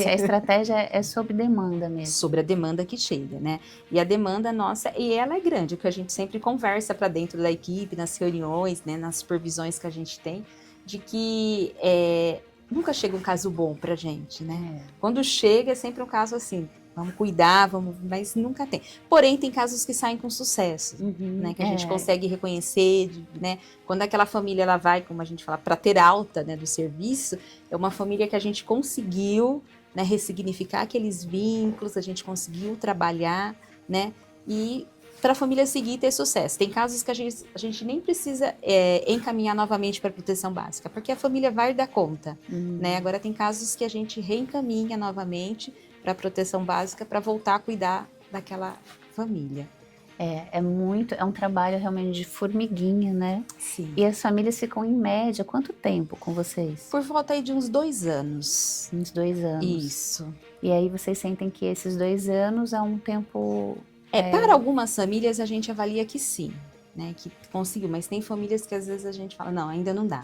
A estratégia é sobre demanda mesmo. Sobre a demanda que chega, né? E a demanda nossa, e ela é grande, o que a gente sempre conversa para dentro da equipe, nas reuniões, né, nas supervisões que a gente tem, de que nunca chega um caso bom pra gente, né? Quando chega é sempre um caso assim, vamos cuidar, mas nunca tem. Porém, tem casos que saem com sucesso, né? Que a gente consegue reconhecer, né? Quando aquela família ela vai, como a gente fala, para ter alta, né, do serviço, é uma família que a gente conseguiu, né, ressignificar aqueles vínculos, a gente conseguiu trabalhar, né? E para a família seguir e ter sucesso. Tem casos que a gente nem precisa encaminhar novamente para a proteção básica, porque a família vai dar conta, né? Agora tem casos que a gente reencaminha novamente para a proteção básica para voltar a cuidar daquela família. É um trabalho realmente de formiguinha, né? Sim. E as famílias ficam em média quanto tempo com vocês? Por volta aí de uns 2 anos. Uns 2 anos. Isso. E aí vocês sentem que esses 2 anos é um tempo... Para algumas famílias a gente avalia que sim, né? Que conseguiu, mas tem famílias que às vezes a gente fala, não, ainda não dá.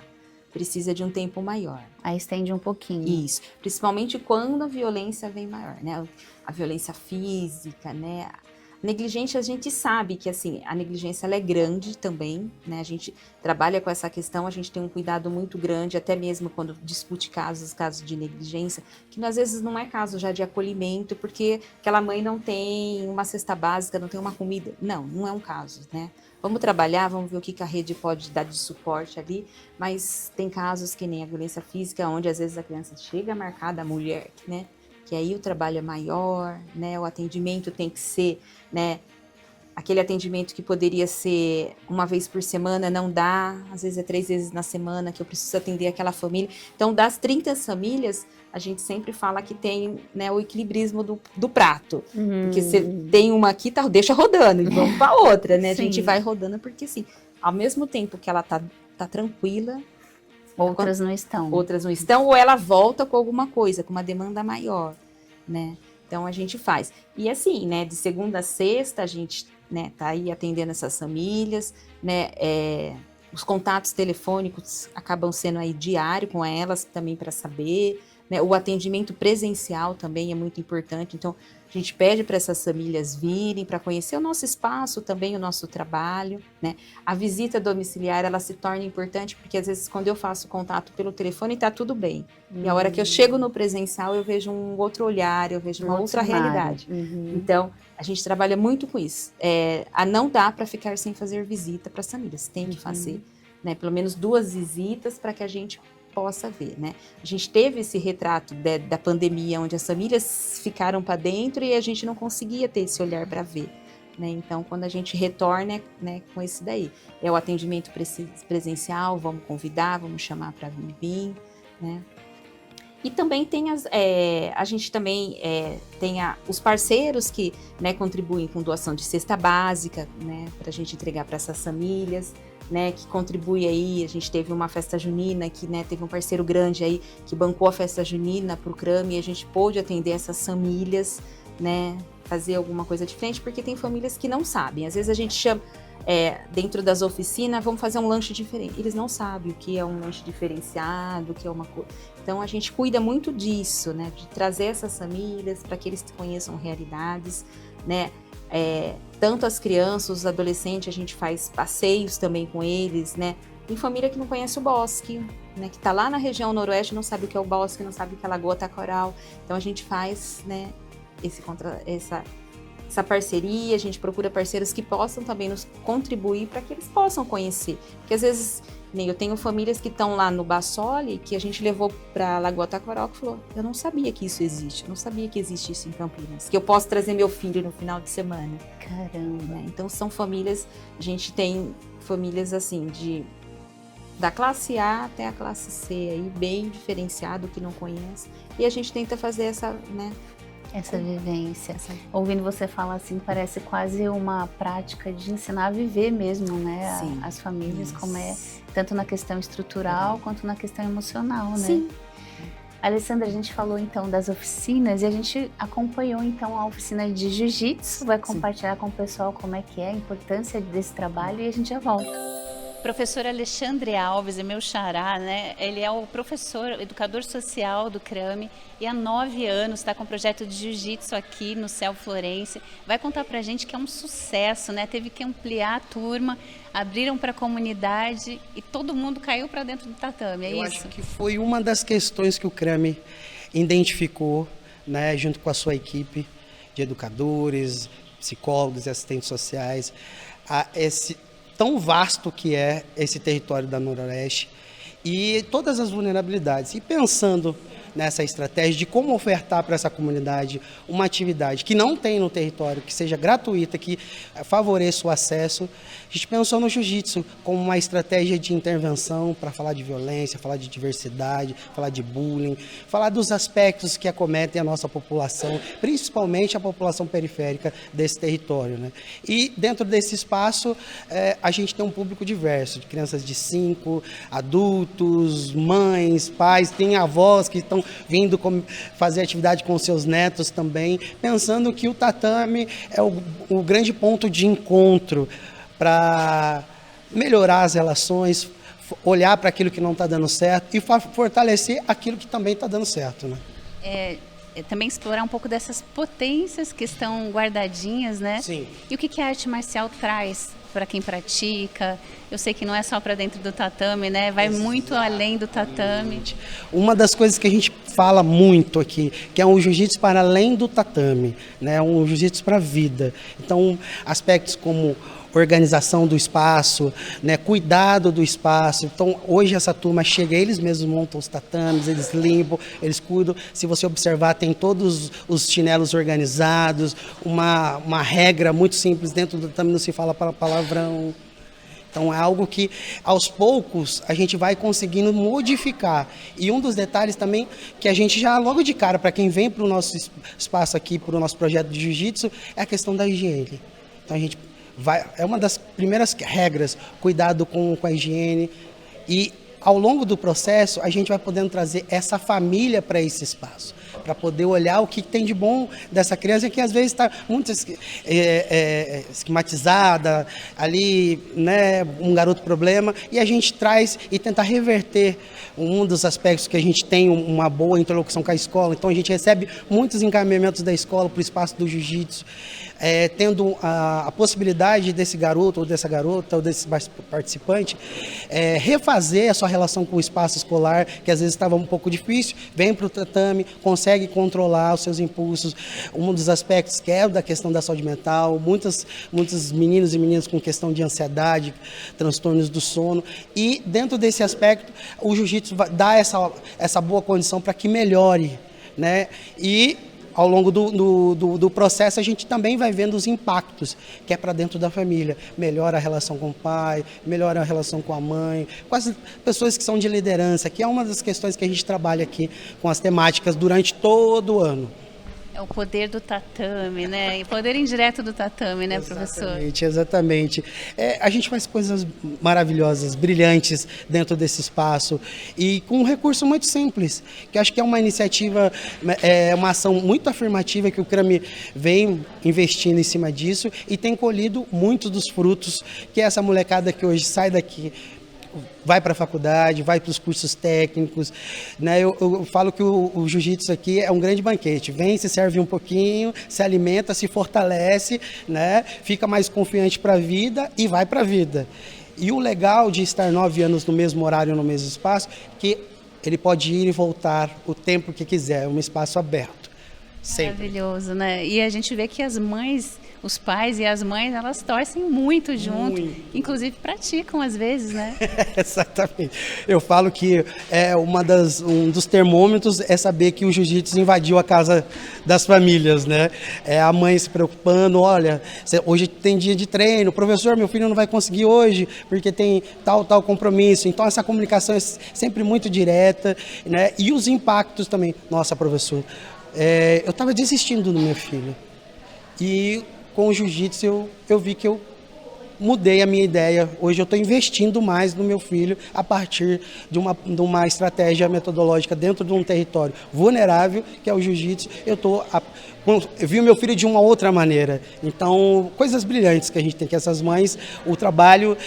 Precisa de um tempo maior. Aí estende um pouquinho. Isso. Principalmente quando a violência vem maior, né? A violência física, né? A negligência, a gente sabe que, assim, a negligência ela é grande também, né? A gente trabalha com essa questão, a gente tem um cuidado muito grande, até mesmo quando discute casos de negligência, que às vezes não é caso já de acolhimento, porque aquela mãe não tem uma cesta básica, não tem uma comida. Não é um caso, né? Vamos trabalhar, vamos ver o que a rede pode dar de suporte ali, mas tem casos que nem a violência física, onde às vezes a criança chega marcada, a mulher, né? Que aí o trabalho é maior, né? O atendimento tem que ser, né? Aquele atendimento que poderia ser uma vez por semana, não dá, às vezes é 3 vezes na semana que eu preciso atender aquela família. Então, das 30 famílias, a gente sempre fala que tem, né, o equilibrismo do prato. Porque você tem uma aqui, deixa rodando, e vamos para outra, né? A gente vai rodando, porque assim, ao mesmo tempo que ela tá tranquila, outras não estão. Outras não estão, ou ela volta com alguma coisa, com uma demanda maior, né? Então a gente faz. E assim, né, de segunda a sexta, a gente, né, tá aí atendendo essas famílias, né? Os contatos telefônicos acabam sendo aí diário com elas também para saber, né? O atendimento presencial também é muito importante, então a gente pede para essas famílias virem para conhecer o nosso espaço, também o nosso trabalho, né? A visita domiciliar, ela se torna importante porque às vezes quando eu faço contato pelo telefone está tudo bem. E a hora que eu chego no presencial eu vejo um outro olhar, eu vejo uma outra realidade. Então, a gente trabalha muito com isso. Não dá para ficar sem fazer visita para as famílias, tem que fazer, né? Pelo menos 2 visitas para que a gente possa ver, né? A gente teve esse retrato da pandemia, onde as famílias ficaram para dentro e a gente não conseguia ter esse olhar para ver, né? Então, quando a gente retorna, né, com esse daí, é o atendimento presencial, vamos convidar, vamos chamar para vir, né? E também tem a gente também tem os parceiros que, né, contribuem com doação de cesta básica, né, para a gente entregar para essas famílias, né, que contribui aí. A gente teve uma festa junina que, né, teve um parceiro grande aí que bancou a festa junina para o CRAMI e a gente pôde atender essas famílias, né, fazer alguma coisa diferente, porque tem famílias que não sabem. Às vezes a gente chama, dentro das oficinas, vamos fazer um lanche diferente. Eles não sabem o que é um lanche diferenciado, o que é uma coisa. Então a gente cuida muito disso, né, de trazer essas famílias para que eles conheçam realidades, né. Tanto as crianças, os adolescentes, a gente faz passeios também com eles, né? Tem família que não conhece o bosque, né? Que está lá na região noroeste, não sabe o que é o bosque, não sabe o que é a Lagoa Taquaral. Então a gente faz, né, essa parceria, a gente procura parceiros que possam também nos contribuir para que eles possam conhecer. Porque às vezes, nem eu tenho famílias que estão lá no Bassoli, que a gente levou para a Lagoa Taquaral, que falou, eu não sabia que isso existe, eu não sabia que existe isso em Campinas, que eu posso trazer meu filho no final de semana. Caramba. Né? Então são famílias, a gente tem famílias assim, da classe A até a classe C, aí, bem diferenciado, que não conhece, e a gente tenta fazer essa vivência. Ouvindo você falar assim, parece quase uma prática de ensinar a viver mesmo, né? Sim. As famílias, como tanto na questão estrutural quanto na questão emocional, né? Sim. Alessandra, a gente falou então das oficinas e a gente acompanhou então a oficina de jiu-jitsu, vai compartilhar com o pessoal como é que é a importância desse trabalho e a gente já volta. Professor Alexandre Alves é meu xará, né? Ele é o professor, educador social do CRAMI e há 9 anos está com o projeto de jiu-jitsu aqui no CEL Florence. Vai contar pra gente que é um sucesso, né? Teve que ampliar a turma, abriram para a comunidade e todo mundo caiu para dentro do tatame, é isso? Eu acho que foi uma das questões que o CRAMI identificou, né, junto com a sua equipe de educadores, psicólogos e assistentes sociais, esse tão vasto que é esse território da Noroeste e todas as vulnerabilidades. E pensando nessa estratégia de como ofertar para essa comunidade uma atividade que não tem no território, que seja gratuita, que favoreça o acesso, a gente pensou no jiu-jitsu como uma estratégia de intervenção para falar de violência, falar de diversidade, falar de bullying, falar dos aspectos que acometem a nossa população, principalmente a população periférica desse território, né? E dentro desse espaço, a gente tem um público diverso, de crianças de 5, adultos, mães, pais, tem avós que estão vindo fazer atividade com seus netos também, pensando que o tatame é o grande ponto de encontro para melhorar as relações, olhar para aquilo que não está dando certo e fortalecer aquilo que também está dando certo, né? Também explorar um pouco dessas potências que estão guardadinhas, né? Sim. E o que a arte marcial traz para quem pratica? Eu sei que não é só para dentro do tatame, né? Vai muito além do tatame. Uma das coisas que a gente fala muito aqui, que é um jiu-jitsu para além do tatame, né? Um jiu-jitsu para a vida. Então, aspectos como organização do espaço, né, cuidado do espaço. Então, hoje essa turma chega, eles mesmos montam os tatames, eles limpam, eles cuidam. Se você observar, tem todos os chinelos organizados, uma regra muito simples, dentro do tatame não se fala palavrão. Então, é algo que, aos poucos, a gente vai conseguindo modificar. E um dos detalhes também, que a gente já, logo de cara, para quem vem para o nosso espaço aqui, para o nosso projeto de jiu-jitsu, é a questão da higiene. Então, a gente é uma das primeiras regras, cuidado com a higiene, e ao longo do processo a gente vai podendo trazer essa família para esse espaço, para poder olhar o que tem de bom dessa criança, que às vezes está muito esquematizada, ali, né, um garoto problema, e a gente traz e tentar reverter um dos aspectos que a gente tem uma boa interlocução com a escola. Então a gente recebe muitos encaminhamentos da escola para o espaço do jiu-jitsu, tendo a possibilidade desse garoto ou dessa garota ou desse participante refazer a sua relação com o espaço escolar, que às vezes estava um pouco difícil, vem para o tatame, consegue controlar os seus impulsos. Um dos aspectos que é da questão da saúde mental, muitos meninos e meninas com questão de ansiedade, transtornos do sono, e dentro desse aspecto o jiu-jitsu dá essa boa condição para que melhore, né? E ao longo do processo, a gente também vai vendo os impactos, que é para dentro da família. Melhora a relação com o pai, melhora a relação com a mãe, com as pessoas que são de liderança, que é uma das questões que a gente trabalha aqui com as temáticas durante todo o ano. É o poder do tatame, né? O poder indireto do tatame, né, professor? Exatamente. A gente faz coisas maravilhosas, brilhantes dentro desse espaço e com um recurso muito simples, que acho que é uma iniciativa, uma ação muito afirmativa que o CRAME vem investindo em cima disso e tem colhido muitos dos frutos que essa molecada que hoje sai daqui, vai para a faculdade, vai para os cursos técnicos, né? Eu falo que o jiu-jitsu aqui é um grande banquete. Vem, se serve um pouquinho, se alimenta, se fortalece, né? Fica mais confiante para a vida e vai para a vida. E o legal de estar 9 anos no mesmo horário, no mesmo espaço, que ele pode ir e voltar o tempo que quiser, é um espaço aberto. Sempre. Maravilhoso, né? E a gente vê que as mães, os pais e as mães, elas torcem muito junto, inclusive praticam às vezes, né? Exatamente. Eu falo que um dos termômetros é saber que o jiu-jitsu invadiu a casa das famílias, né? É a mãe se preocupando, olha, hoje tem dia de treino, professor, meu filho não vai conseguir hoje porque tem tal compromisso. Então essa comunicação é sempre muito direta, né? E os impactos também. Nossa, professor, eu estava desistindo do meu filho e com o jiu-jitsu eu vi que eu mudei a minha ideia. Hoje eu estou investindo mais no meu filho a partir de uma estratégia metodológica dentro de um território vulnerável, que é o jiu-jitsu. Eu vi o meu filho de uma outra maneira. Então, coisas brilhantes que a gente tem, que essas mães, o trabalho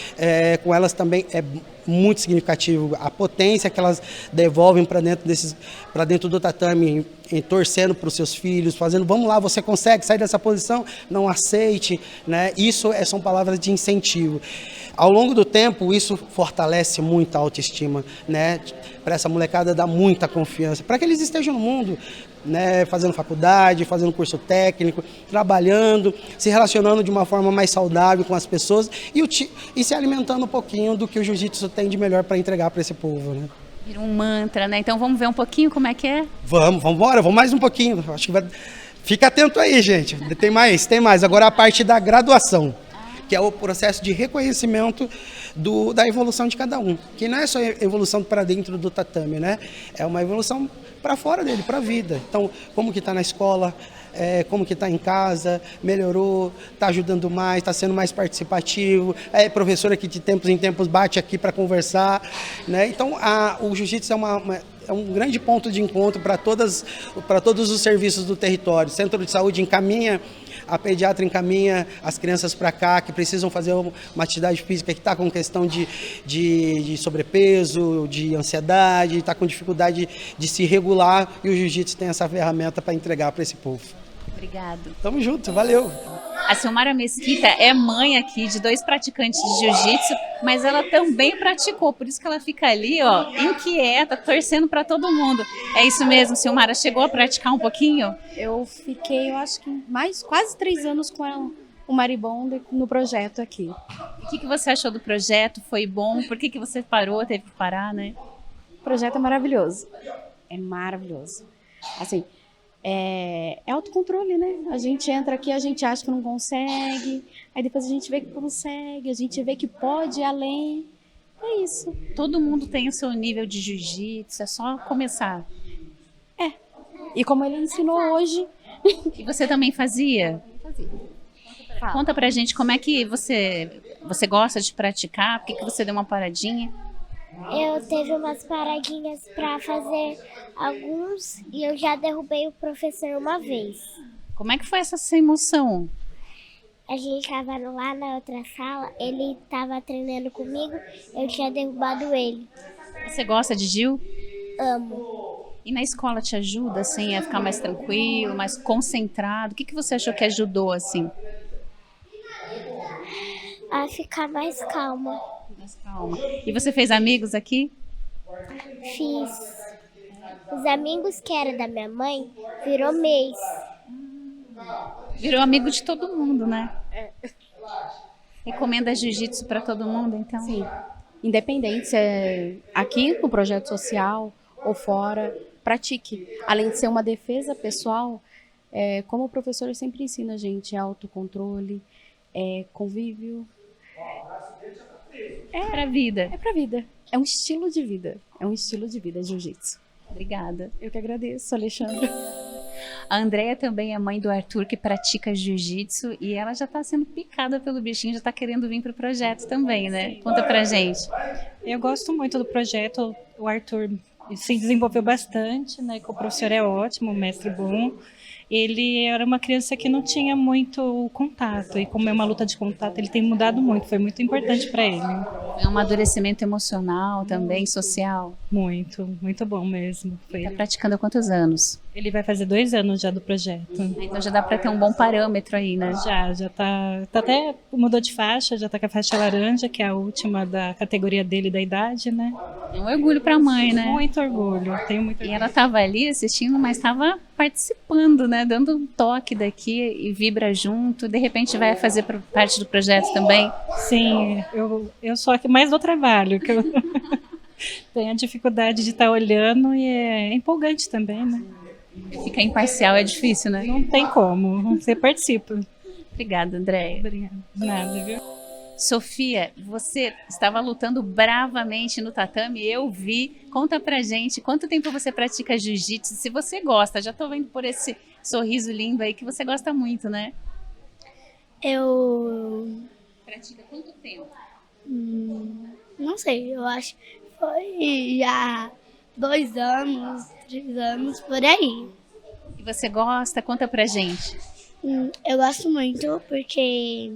com elas também é muito significativo. A potência que elas devolvem para dentro do tatame, torcendo para os seus filhos, fazendo, vamos lá, você consegue sair dessa posição, não aceite, né? Isso são palavras de incentivo. Ao longo do tempo, isso fortalece muito a autoestima, né? Para essa molecada dá muita confiança, para que eles estejam no mundo, né? Fazendo faculdade, fazendo curso técnico, trabalhando, se relacionando de uma forma mais saudável com as pessoas e se alimentando um pouquinho do que o jiu-jitsu tem de melhor para entregar para esse povo, né? Vira um mantra, né? Então vamos ver um pouquinho como é que é? Vamos embora, vamos mais um pouquinho. Acho que fica atento aí, gente. Tem mais. Agora a parte da graduação, que é o processo de reconhecimento da evolução de cada um. Que não é só evolução para dentro do tatame, né? É uma evolução para fora dele, para a vida. Então, como que está na escola, como que está em casa, melhorou, está ajudando mais, está sendo mais participativo, professor aqui de tempos em tempos bate aqui para conversar, né? Então, o jiu-jitsu é um grande ponto de encontro para todos os serviços do território. O centro de saúde encaminha, a pediatra encaminha as crianças para cá, que precisam fazer uma atividade física, que está com questão de sobrepeso, de ansiedade, está com dificuldade de se regular, e o jiu-jitsu tem essa ferramenta para entregar para esse povo. Obrigado. Tamo junto, valeu. A Silmara Mesquita é mãe aqui de 2 praticantes de jiu-jitsu, mas ela também praticou, por isso que ela fica ali, ó, inquieta, torcendo para todo mundo. É isso mesmo, Silmara? Chegou a praticar um pouquinho? Eu fiquei, eu acho que quase 3 anos com o Maribondo no projeto aqui. O que você achou do projeto? Foi bom? Por que você parou, teve que parar, né? O projeto é maravilhoso. É maravilhoso. Assim, é autocontrole, né? A gente entra aqui, a gente acha que não consegue, aí depois a gente vê que consegue, a gente vê que pode ir além. É isso. Todo mundo tem o seu nível de jiu-jitsu, é só começar. E como ele ensinou hoje. E você também fazia? Fazia. Conta pra gente como é que você gosta de praticar, por que você deu uma paradinha? Eu teve umas paradinhas para fazer alguns e eu já derrubei o professor uma vez. Como é que foi essa sua emoção? A gente estava lá na outra sala, ele estava treinando comigo, eu tinha derrubado ele. Você gosta de Gil? Amo. E na escola te ajuda, assim, a ficar mais tranquilo, mais concentrado? O que você achou que ajudou, assim? A ficar mais calma. Mais calma. E você fez amigos aqui? Fiz. Os amigos que eram da minha mãe virou mês. Virou amigo de todo mundo, né? Recomenda jiu-jitsu para todo mundo, então? Sim. Independente se é aqui no projeto social ou fora, pratique. Além de ser uma defesa pessoal, como o professor sempre ensina a gente, é autocontrole, é convívio. É pra vida. É pra vida. É um estilo de vida. É um estilo de vida, jiu-jitsu. Obrigada. Eu que agradeço, Alexandra. A Andrea também é mãe do Arthur, que pratica jiu-jitsu, e ela já tá sendo picada pelo bichinho, já tá querendo vir pro projeto também, né? Conta pra gente. Eu gosto muito do projeto. O Arthur se desenvolveu bastante, né? Que o professor é ótimo, o mestre bom. Ele era uma criança que não tinha muito contato, e como é uma luta de contato, ele tem mudado muito, foi muito importante para ele. É um amadurecimento emocional também, social. Muito, muito bom mesmo. Tá praticando há quantos anos? Ele vai fazer 2 anos já do projeto. Então já dá para ter um bom parâmetro aí, né? Já tá até mudou de faixa, já tá com a faixa laranja, que é a última da categoria dele, da idade, né? É um orgulho para a mãe, né? Muito orgulho, tenho muito orgulho. E ela estava ali assistindo, mas estava participando, né? Dando um toque daqui e vibra junto. De repente vai fazer parte do projeto também? Sim, eu sou a que mais dou trabalho, que eu tenho a dificuldade de estar olhando e é empolgante também, né? Ficar imparcial é difícil, né? Não tem como, você participa. Obrigada, Andréia. Obrigada. Nada, viu? Sofia, você estava lutando bravamente no tatame, eu vi. Conta pra gente, quanto tempo você pratica jiu-jitsu? Se você gosta, já tô vendo por esse sorriso lindo aí que você gosta muito, né? Eu Pratica quanto tempo? não sei, eu acho que foi já 2 anos, 3 anos, por aí. E você gosta? Conta pra gente. Eu gosto muito porque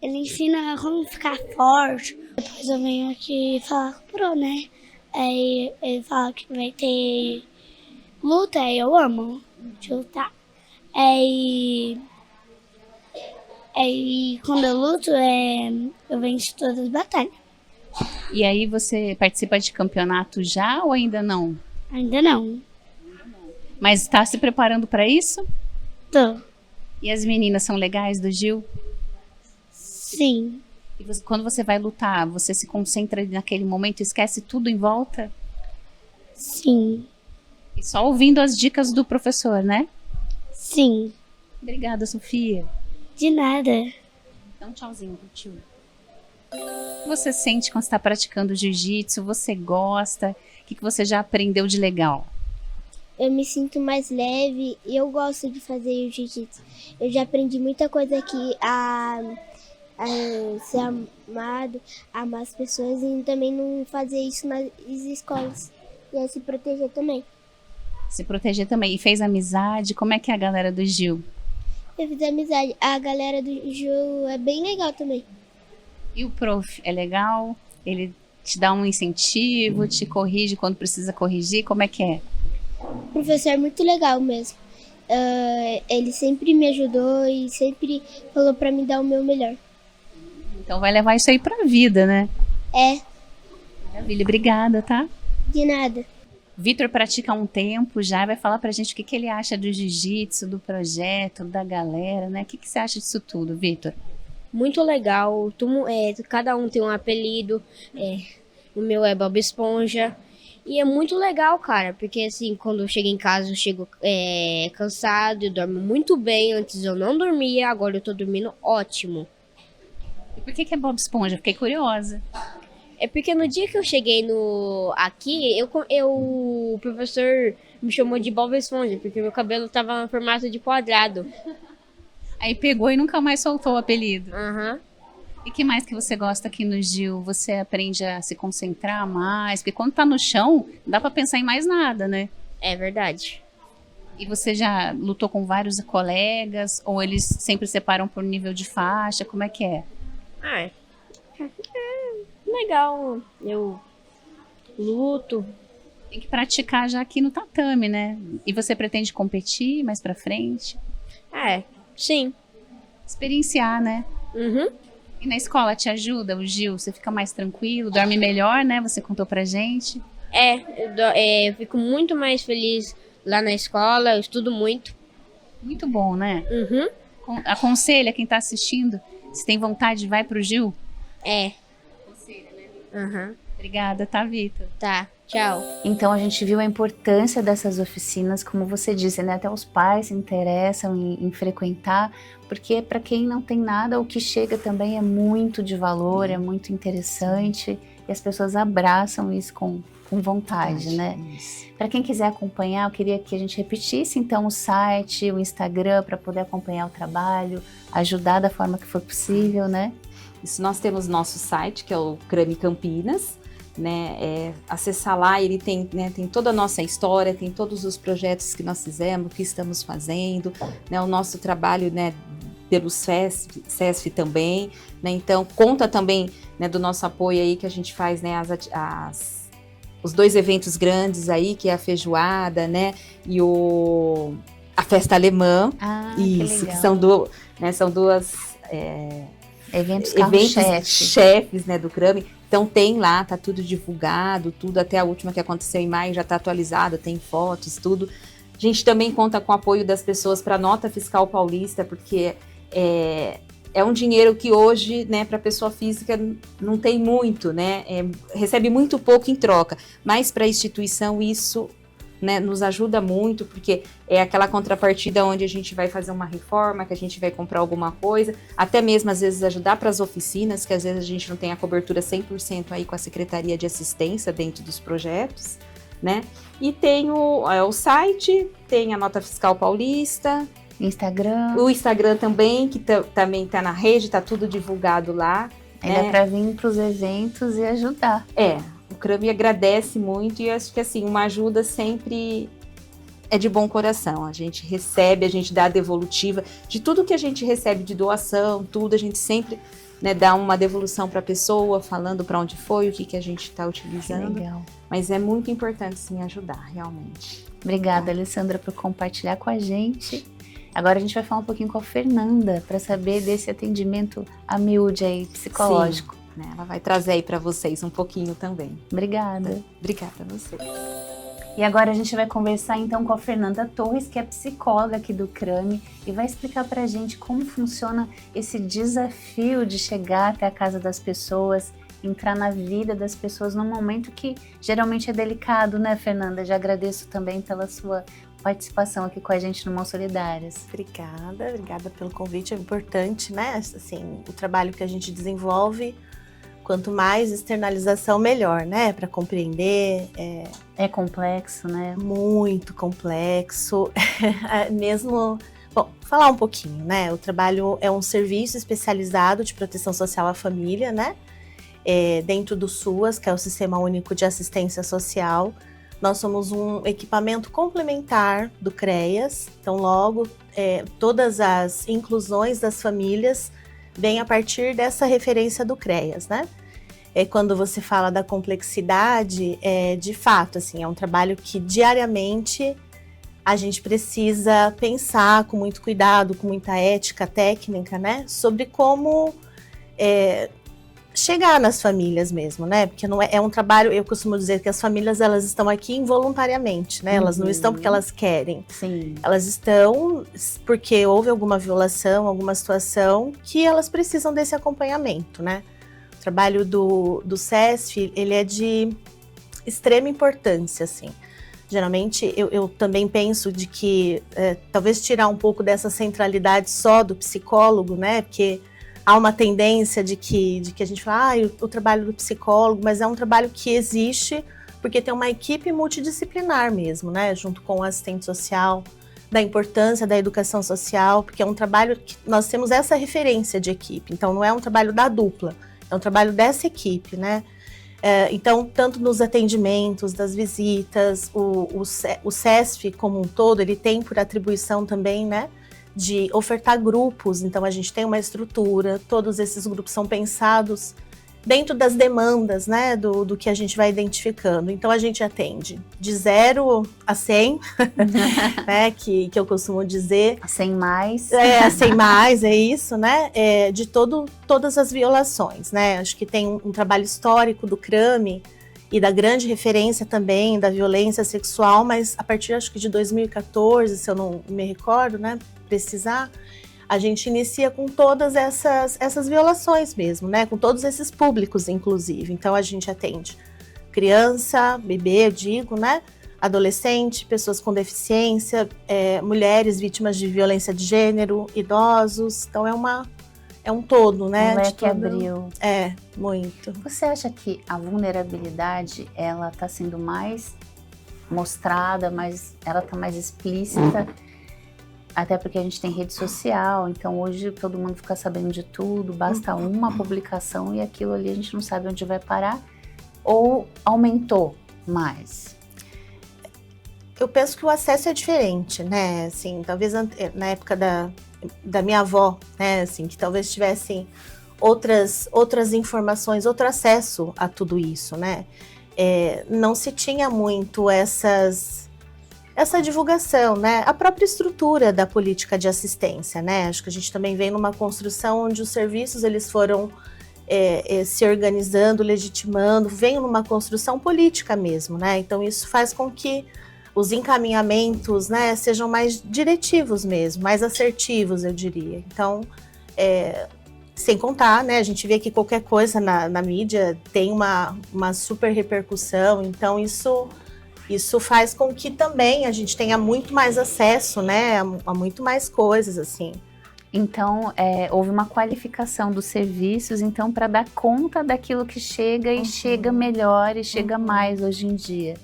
ele ensina como ficar forte. Depois eu venho aqui falar com o Pro, né? Aí ele fala que vai ter luta, e eu amo de lutar. Aí quando eu luto, eu venço todas as batalhas. E aí você participa de campeonato já ou ainda não? Ainda não. Mas está se preparando para isso? Tô. E as meninas são legais do Gil? Sim. E quando você vai lutar, você se concentra ali naquele momento, esquece tudo em volta? Sim. E só ouvindo as dicas do professor, né? Sim. Obrigada, Sofia. De nada. Dá um tchauzinho pro tio. O que você sente quando está praticando jiu-jitsu? Você gosta? O que você já aprendeu de legal? Eu me sinto mais leve e eu gosto de fazer jiu-jitsu. Eu já aprendi muita coisa aqui a ser amado, amar as pessoas e também não fazer isso nas escolas. E a se proteger também. Se proteger também. E fez amizade? Como é que é a galera do Gil? Eu fiz amizade. A galera do Gil é bem legal também. E o prof é legal? Ele te dá um incentivo, te corrige quando precisa corrigir? Como é que é? O professor é muito legal mesmo. Ele sempre me ajudou e sempre falou pra me dar o meu melhor. Então vai levar isso aí pra vida, né? É, Maravilha, obrigada, tá? de nada. Vitor pratica há um tempo já, vai falar pra gente o que ele acha do jiu-jitsu, do projeto, da galera, né? O que você acha disso tudo, Vitor? Muito legal, cada um tem um apelido, o meu é Bob Esponja, e é muito legal, cara, porque assim, quando eu chego em casa eu chego cansado, eu dormo muito bem, antes eu não dormia, agora eu tô dormindo ótimo. E por que é Bob Esponja? Fiquei curiosa. É porque no dia que eu cheguei aqui, o professor me chamou de Bob Esponja, porque meu cabelo tava no formato de quadrado. Aí pegou e nunca mais soltou o apelido. Aham. E que mais que você gosta aqui no Gil? Você aprende a se concentrar mais? Porque quando tá no chão, não dá pra pensar em mais nada, né? É verdade. E você já lutou com vários colegas? Ou eles sempre separam por nível de faixa? Como é que é? É legal. Eu luto. Tem que praticar já aqui no tatame, né? E você pretende competir mais pra frente? Sim. Experienciar, né? Uhum. E na escola te ajuda, o Gil? Você fica mais tranquilo, dorme melhor, né? Você contou pra gente. Eu fico muito mais feliz lá na escola, eu estudo muito. Muito bom, né? Uhum. Aconselha quem tá assistindo, se tem vontade, vai pro Gil. Aconselha, né? Uhum. Obrigada, tá, Vitor? Tá, tchau. Então a gente viu a importância dessas oficinas, como você disse, né? Até os pais se interessam em frequentar, porque para quem não tem nada, o que chega também é muito de valor, é muito interessante, e as pessoas abraçam isso com vontade, né? Para quem quiser acompanhar, eu queria que a gente repetisse então o site, o Instagram, para poder acompanhar o trabalho, ajudar da forma que for possível, né? Isso, nós temos nosso site, que é o Crame Campinas, né? Acessar lá, ele tem, né, tem toda a nossa história, tem todos os projetos que nós fizemos, o que estamos fazendo, né, o nosso trabalho, né, pelo SESF também, né, então conta também, né, do nosso apoio aí que a gente faz, né, os 2 eventos grandes aí, que é a feijoada, né, e a festa alemã, isso, que são duas eventos chefes, né, do Crame. Então tem lá, tá tudo divulgado, tudo, até a última que aconteceu em maio já tá atualizado, tem fotos, tudo. A gente também conta com o apoio das pessoas para a nota fiscal paulista, porque é um dinheiro que hoje, né, para pessoa física não tem muito, né, recebe muito pouco em troca, mas para a instituição isso, né, nos ajuda muito, porque é aquela contrapartida onde a gente vai fazer uma reforma, que a gente vai comprar alguma coisa, até mesmo às vezes ajudar para as oficinas, que às vezes a gente não tem a cobertura 100% aí com a Secretaria de Assistência dentro dos projetos, né? E tem o site, tem a Nota Fiscal Paulista, Instagram. O Instagram também, que também está na rede, está tudo divulgado lá. Ainda é para vir para os eventos e ajudar. O Crame agradece muito e acho que assim, uma ajuda sempre é de bom coração. A gente recebe, a gente dá a devolutiva de tudo que a gente recebe de doação, tudo, a gente sempre, né, dá uma devolução para a pessoa, falando para onde foi, o que a gente está utilizando. Legal. Mas é muito importante sim ajudar, realmente. Obrigada, Alessandra, por compartilhar com a gente. Agora a gente vai falar um pouquinho com a Fernanda para saber desse atendimento a miúde aí, psicológico. Sim. Ela vai trazer aí para vocês um pouquinho também. Obrigada. Obrigada a você. E agora a gente vai conversar então com a Fernanda Torres, que é psicóloga aqui do Crame, e vai explicar pra gente como funciona esse desafio de chegar até a casa das pessoas, entrar na vida das pessoas num momento que geralmente é delicado, né, Fernanda? Já agradeço também pela sua participação aqui com a gente no Mãos Solidárias. Obrigada pelo convite, é importante, né? Assim, o trabalho que a gente desenvolve, quanto mais externalização, melhor, né? Para compreender. É complexo, né? Muito complexo. Mesmo. Bom, falar um pouquinho, né? O trabalho é um serviço especializado de proteção social à família, né? Dentro do SUAS, que é o Sistema Único de Assistência Social. Nós somos um equipamento complementar do CREAS. Então, logo, todas as inclusões das famílias vem a partir dessa referência do CREAS, né? Quando você fala da complexidade, de fato, assim, é um trabalho que diariamente a gente precisa pensar com muito cuidado, com muita ética técnica, né? Sobre como chegar nas famílias mesmo, né? Porque não é um trabalho, eu costumo dizer que as famílias, elas estão aqui involuntariamente, né? Elas não estão porque elas querem. Sim. Elas estão porque houve alguma violação, alguma situação que elas precisam desse acompanhamento, né? O trabalho do SESF, ele é de extrema importância, assim. Geralmente, eu também penso de que talvez tirar um pouco dessa centralidade só do psicólogo, né? Porque há uma tendência de que a gente fala, o trabalho do psicólogo, mas é um trabalho que existe porque tem uma equipe multidisciplinar mesmo, né? Junto com o assistente social, da importância da educação social, porque é um trabalho que nós temos essa referência de equipe, então não é um trabalho da dupla, é um trabalho dessa equipe, né? Então, tanto nos atendimentos, das visitas, o CESF como um todo, ele tem por atribuição também, né, de ofertar grupos, então a gente tem uma estrutura, todos esses grupos são pensados dentro das demandas, né, do que a gente vai identificando. Então a gente atende de 0 a 100, né, que eu costumo dizer. A 100 mais. A 100 mais, é isso, né, de todas as violações, né. Acho que tem um trabalho histórico do CRAME e da grande referência também da violência sexual, mas a partir, acho que de 2014, se eu não me recordo, né, precisar, a gente inicia com todas essas violações mesmo, né? Com todos esses públicos, inclusive. Então, a gente atende criança, bebê, eu digo, né? Adolescente, pessoas com deficiência, mulheres vítimas de violência de gênero, idosos. Então, é um todo, né? O leque abriu. Muito. Você acha que a vulnerabilidade, ela está sendo mais mostrada, ela está mais explícita? Até porque a gente tem rede social, então hoje todo mundo fica sabendo de tudo, basta uma publicação e aquilo ali a gente não sabe onde vai parar, ou aumentou mais? Eu penso que o acesso é diferente, né, assim, talvez na época da minha avó, né, assim, que talvez tivessem outras informações, outro acesso a tudo isso, né, não se tinha muito essa divulgação, né? A própria estrutura da política de assistência, né? Acho que a gente também vem numa construção onde os serviços eles foram se organizando, legitimando, vem numa construção política mesmo, né? Então isso faz com que os encaminhamentos, né, sejam mais diretivos mesmo, mais assertivos, eu diria. Então, sem contar, né? A gente vê que qualquer coisa na mídia tem uma super repercussão, então isso faz com que também a gente tenha muito mais acesso, né, a muito mais coisas, assim. Então, houve uma qualificação dos serviços, então, para dar conta daquilo que chega e chega melhor e chega mais hoje em dia.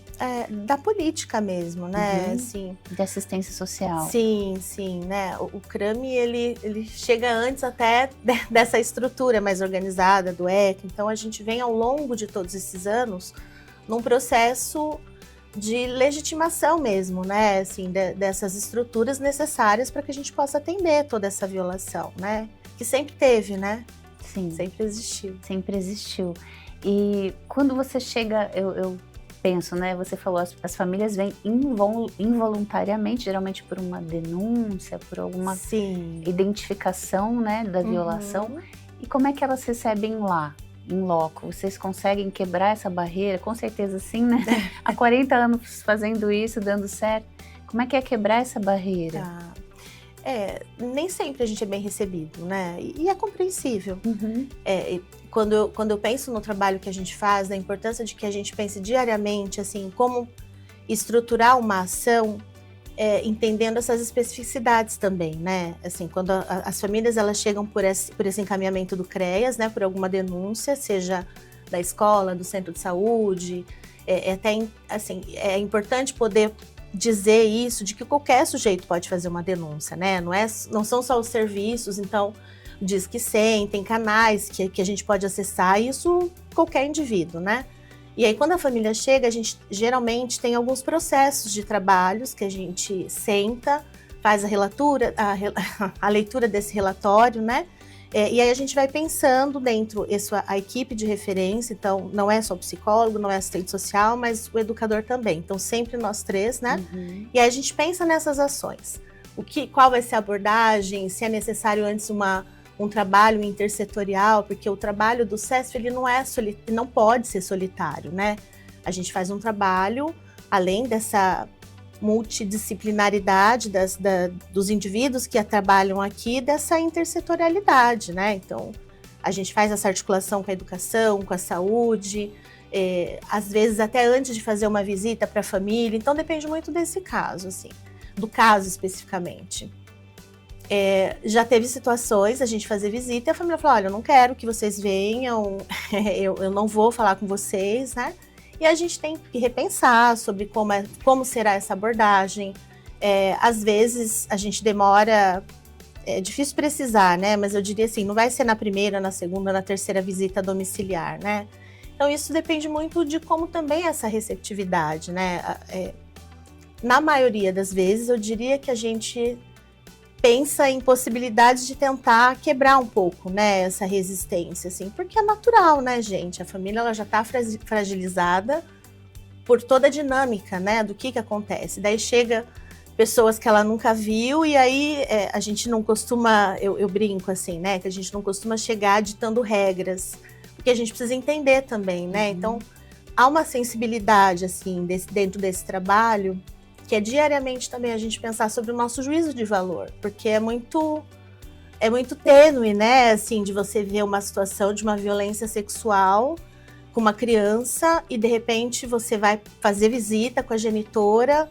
Da política mesmo, né, assim. De assistência social. Sim, né, o CRAME, ele chega antes até dessa estrutura mais organizada do ECA, então a gente vem ao longo de todos esses anos num processo de legitimação mesmo, né, assim, dessas estruturas necessárias para que a gente possa atender toda essa violação, né, que sempre teve, né? Sim. Sempre existiu. Sempre existiu. E quando você chega, eu penso, né, você falou, as famílias vêm involuntariamente, geralmente por uma denúncia, por alguma identificação, né, da violação. E como é que elas recebem lá? Em loco, vocês conseguem quebrar essa barreira? Com certeza sim, né? Há 40 anos fazendo isso, dando certo. Como é que é quebrar essa barreira? Nem sempre a gente é bem recebido, né? E é compreensível. Quando eu penso no trabalho que a gente faz, na importância de que a gente pense diariamente, assim, como estruturar uma ação, entendendo essas especificidades também, né? Assim, quando as famílias elas chegam por esse encaminhamento do CREAS, né? Por alguma denúncia, seja da escola, do centro de saúde, assim, é importante poder dizer isso, de que qualquer sujeito pode fazer uma denúncia, né? Não são só os serviços, então diz que tem canais que a gente pode acessar, isso qualquer indivíduo, né? E aí, quando a família chega, a gente geralmente tem alguns processos de trabalhos que a gente senta, faz a leitura desse relatório, né? E aí a gente vai pensando dentro a equipe de referência, então não é só o psicólogo, não é assistente social, mas o educador também. Então sempre nós três, né? E aí a gente pensa nessas ações. Qual vai ser a abordagem, se é necessário antes um trabalho intersetorial, porque o trabalho do CESF ele não pode ser solitário, né? A gente faz um trabalho, além dessa multidisciplinaridade dos indivíduos que trabalham aqui, dessa intersetorialidade, né? Então, a gente faz essa articulação com a educação, com a saúde, às vezes até antes de fazer uma visita para a família, então depende muito desse caso, assim, do caso especificamente. Já teve situações, a gente fazer visita e a família falou, olha, eu não quero que vocês venham, eu não vou falar com vocês, né? E a gente tem que repensar sobre como será essa abordagem, Às vezes a gente demora, é difícil precisar, né? Mas eu diria assim, não vai ser na primeira, na segunda, na terceira visita domiciliar, né? Então isso depende muito de como também é essa receptividade, né? Na maioria das vezes, eu diria que a gente pensa em possibilidades de tentar quebrar um pouco, né, essa resistência, assim, porque é natural, né, gente? A família ela já está fragilizada por toda a dinâmica, né, do que acontece. Daí chega pessoas que ela nunca viu e aí a gente não costuma, eu brinco assim, né, que a gente não costuma chegar ditando regras, porque a gente precisa entender também, né? Então, há uma sensibilidade, assim, dentro desse trabalho, que é diariamente também a gente pensar sobre o nosso juízo de valor, porque é muito tênue, né, assim, de você ver uma situação de uma violência sexual com uma criança e de repente você vai fazer visita com a genitora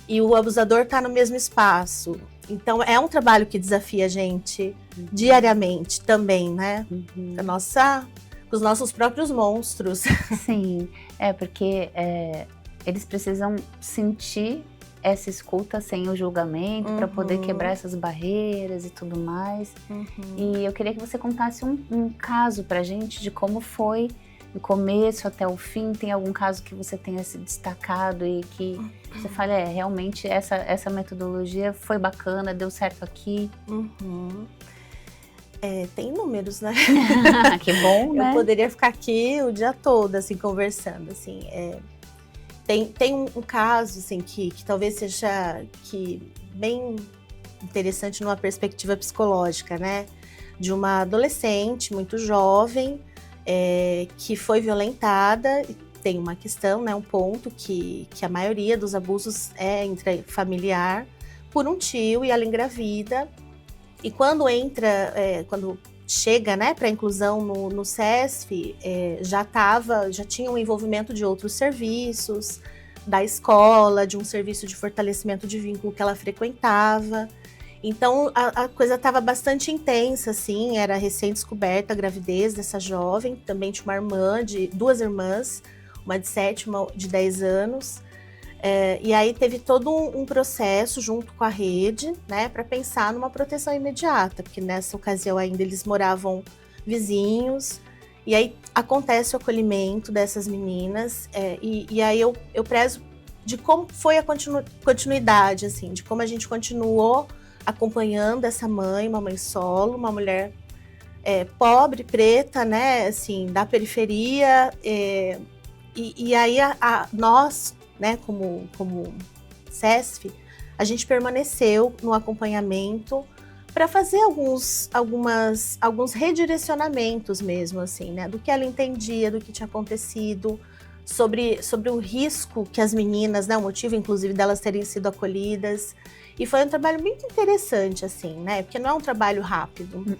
e o abusador está no mesmo espaço. Então é um trabalho que desafia a gente diariamente também, né? Com os nossos próprios monstros. Sim, porque eles precisam sentir essa escuta sem o julgamento para poder quebrar essas barreiras e tudo mais. E eu queria que você contasse um caso pra gente de como foi do começo até o fim. Tem algum caso que você tenha se destacado e que você fala, realmente essa metodologia foi bacana, deu certo aqui? Tem números, né? Que bom, né? Eu poderia ficar aqui o dia todo, assim, conversando, assim. Tem um caso, assim, que talvez seja bem interessante numa perspectiva psicológica, né? De uma adolescente muito jovem que foi violentada. Tem uma questão, né? Um ponto que a maioria dos abusos é intrafamiliar por um tio e ela engravida. E quando chega, né, para inclusão no CESF, já tinha um envolvimento de outros serviços, da escola, de um serviço de fortalecimento de vínculo que ela frequentava. Então a coisa estava bastante intensa, assim, era recém-descoberta a gravidez dessa jovem, também tinha uma irmã, duas irmãs, uma de 7 e uma de 10 anos. E aí teve todo um processo junto com a rede, né, para pensar numa proteção imediata, porque nessa ocasião ainda eles moravam vizinhos, e aí acontece o acolhimento dessas meninas, e aí eu prezo de como foi a continuidade, assim, de como a gente continuou acompanhando essa mãe, uma mãe solo, uma mulher pobre, preta, né, assim, da periferia, e aí nós, né, como CESF, a gente permaneceu no acompanhamento para fazer alguns redirecionamentos mesmo, assim, né, do que ela entendia, do que tinha acontecido, sobre o risco que as meninas, né, o motivo inclusive delas terem sido acolhidas. E foi um trabalho muito interessante, assim, né, porque não é um trabalho rápido,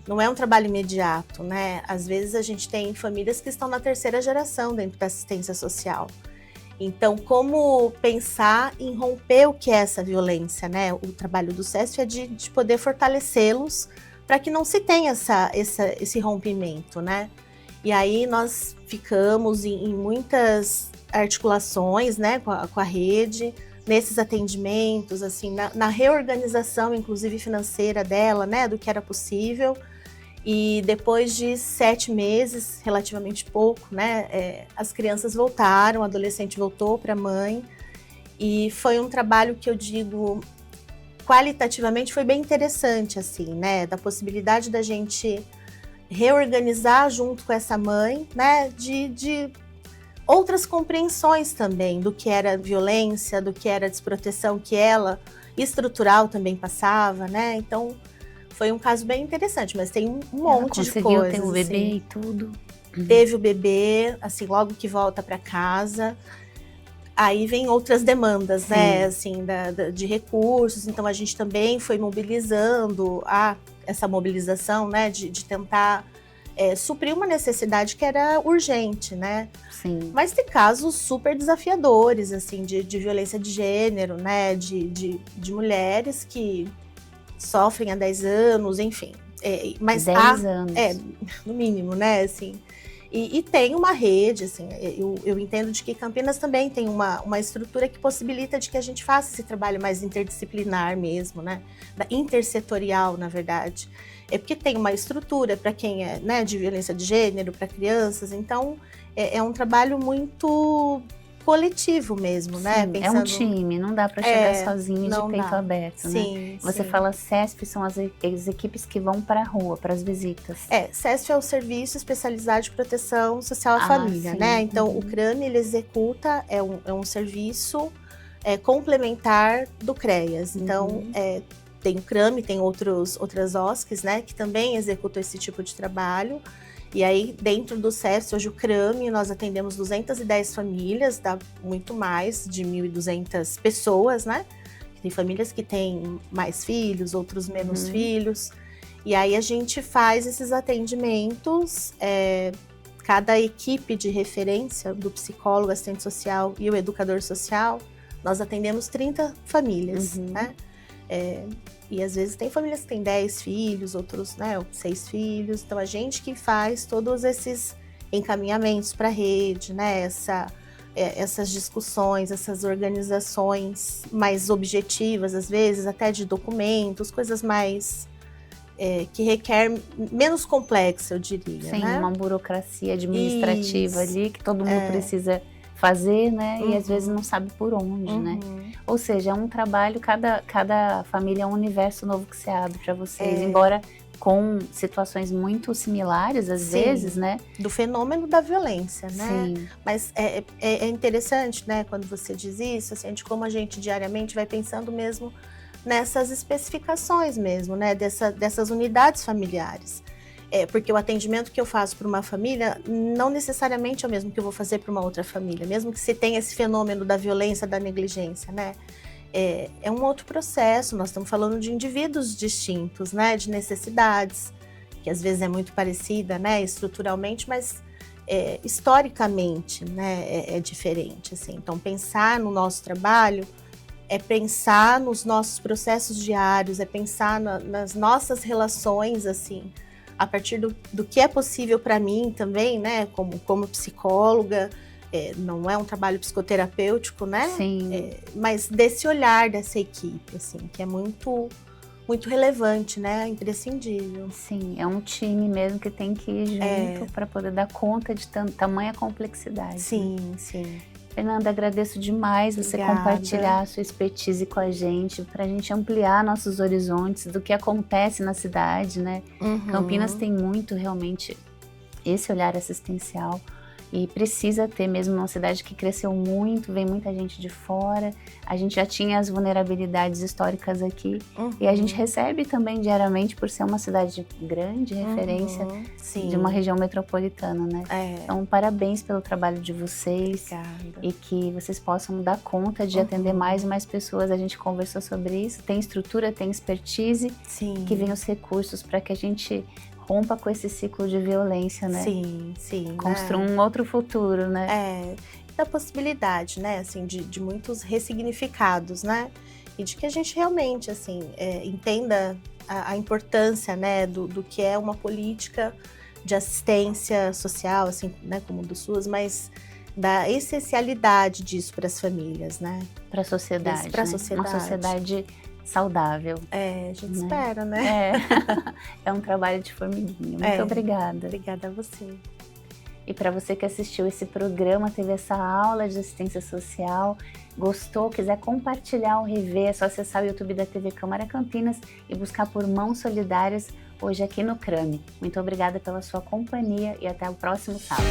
não é um trabalho imediato, né, às vezes a gente tem famílias que estão na 3ª geração dentro da assistência social. Então, como pensar em romper o que é essa violência, né? O trabalho do CESF é de poder fortalecê-los para que não se tenha esse rompimento, né? E aí nós ficamos em muitas articulações, né, com a rede, nesses atendimentos, assim, na reorganização, inclusive financeira dela, né, do que era possível. E depois de 7 meses, relativamente pouco, né, as crianças voltaram, o adolescente voltou para a mãe. E foi um trabalho que eu digo, qualitativamente, foi bem interessante, assim, né, da possibilidade da gente reorganizar junto com essa mãe, né, de outras compreensões também do que era violência, do que era desproteção que ela, estrutural, também passava, né, então foi um caso bem interessante, mas tem um monte de coisas. Conseguiu ter o bebê assim. E tudo? Teve o bebê, assim, logo que volta para casa. Aí vem outras demandas, sim, né, assim, de recursos. Então a gente também foi mobilizando essa mobilização, né, de tentar suprir uma necessidade que era urgente, né? Sim. Mas tem casos super desafiadores, assim, de violência de gênero, né, de mulheres que sofrem há 10 anos, enfim. Mas 10 anos. No mínimo, né, assim. E tem uma rede, assim, eu entendo de que Campinas também tem uma estrutura que possibilita de que a gente faça esse trabalho mais interdisciplinar mesmo, né? Intersetorial, na verdade. É porque tem uma estrutura para quem é, né, de violência de gênero, para crianças, então é um trabalho muito coletivo mesmo, né? Sim, é um time, não dá para chegar sozinho de peito aberto, sim, né? Você fala CESP, são as equipes que vão para a rua, para as visitas. CESP é o Serviço Especializado de Proteção Social à Família, né? Então, o CRAMI, ele executa, é um serviço complementar do CREAS. Então, tem o CRAMI, tem outras OSCs, né, que também executam esse tipo de trabalho. E aí, dentro do CESP, hoje o CRAMI, nós atendemos 210 famílias, dá muito mais de 1.200 pessoas, né? Tem famílias que têm mais filhos, outros menos filhos. E aí a gente faz esses atendimentos, cada equipe de referência do psicólogo, assistente social e o educador social, nós atendemos 30 famílias, né? E às vezes tem famílias que têm 10 filhos, outros, né, 6 filhos. Então a gente que faz todos esses encaminhamentos para a rede, né, essas discussões, essas organizações mais objetivas, às vezes até de documentos, coisas mais que requer menos complexa, eu diria. Sim, né? Uma burocracia administrativa ali que todo mundo precisa fazer, né? E às vezes não sabe por onde, né? Ou seja, é um trabalho, cada família é um universo novo que se abre para vocês, embora com situações muito similares, às vezes, né? Do fenômeno da violência, né? Sim. Mas é interessante, né, quando você diz isso, assim, de como a gente diariamente vai pensando mesmo nessas especificações mesmo, né? Dessas unidades familiares. Porque o atendimento que eu faço para uma família não necessariamente é o mesmo que eu vou fazer para uma outra família, mesmo que se tenha esse fenômeno da violência, da negligência, né? É um outro processo, nós estamos falando de indivíduos distintos, né? De necessidades, que às vezes é muito parecida, né? Estruturalmente, mas historicamente, né? É diferente, assim. Então, pensar no nosso trabalho é pensar nos nossos processos diários, é pensar nas nossas relações, assim, a partir do que é possível para mim também, né, como psicóloga, não é um trabalho psicoterapêutico, né? Sim. Mas desse olhar dessa equipe, assim, que é muito, muito relevante, né, imprescindível. Sim, é um time mesmo que tem que ir junto para poder dar conta de tamanha complexidade. Sim, né? sim. Fernanda, agradeço demais você compartilhar a sua expertise com a gente, para a gente ampliar nossos horizontes do que acontece na cidade, né? Campinas tem muito, realmente, esse olhar assistencial e precisa ter mesmo uma cidade que cresceu muito, vem muita gente de fora, a gente já tinha as vulnerabilidades históricas aqui e a gente recebe também diariamente por ser uma cidade grande, referência de uma região metropolitana, né? Então, parabéns pelo trabalho de vocês. Obrigada. E que vocês possam dar conta de atender mais e mais pessoas. A gente conversou sobre isso, tem estrutura, tem expertise, que vem os recursos para que a gente rompa com esse ciclo de violência, né? Sim, sim. Construa um outro futuro, né? E da possibilidade, né, assim, de muitos ressignificados, né? E de que a gente realmente, assim, entenda a importância, né, do que é uma política de assistência social, assim, né, como o do SUS, mas da essencialidade disso para as famílias, né? Para a sociedade. Para a né? sociedade. Uma sociedade saudável. A gente espera, né? É um trabalho de formiguinha. Muito obrigada. Obrigada a você. E para você que assistiu esse programa, teve essa aula de assistência social, gostou, quiser compartilhar ou rever, é só acessar o YouTube da TV Câmara Campinas e buscar por Mãos Solidárias hoje aqui no CRAMI. Muito obrigada pela sua companhia e até o próximo sábado.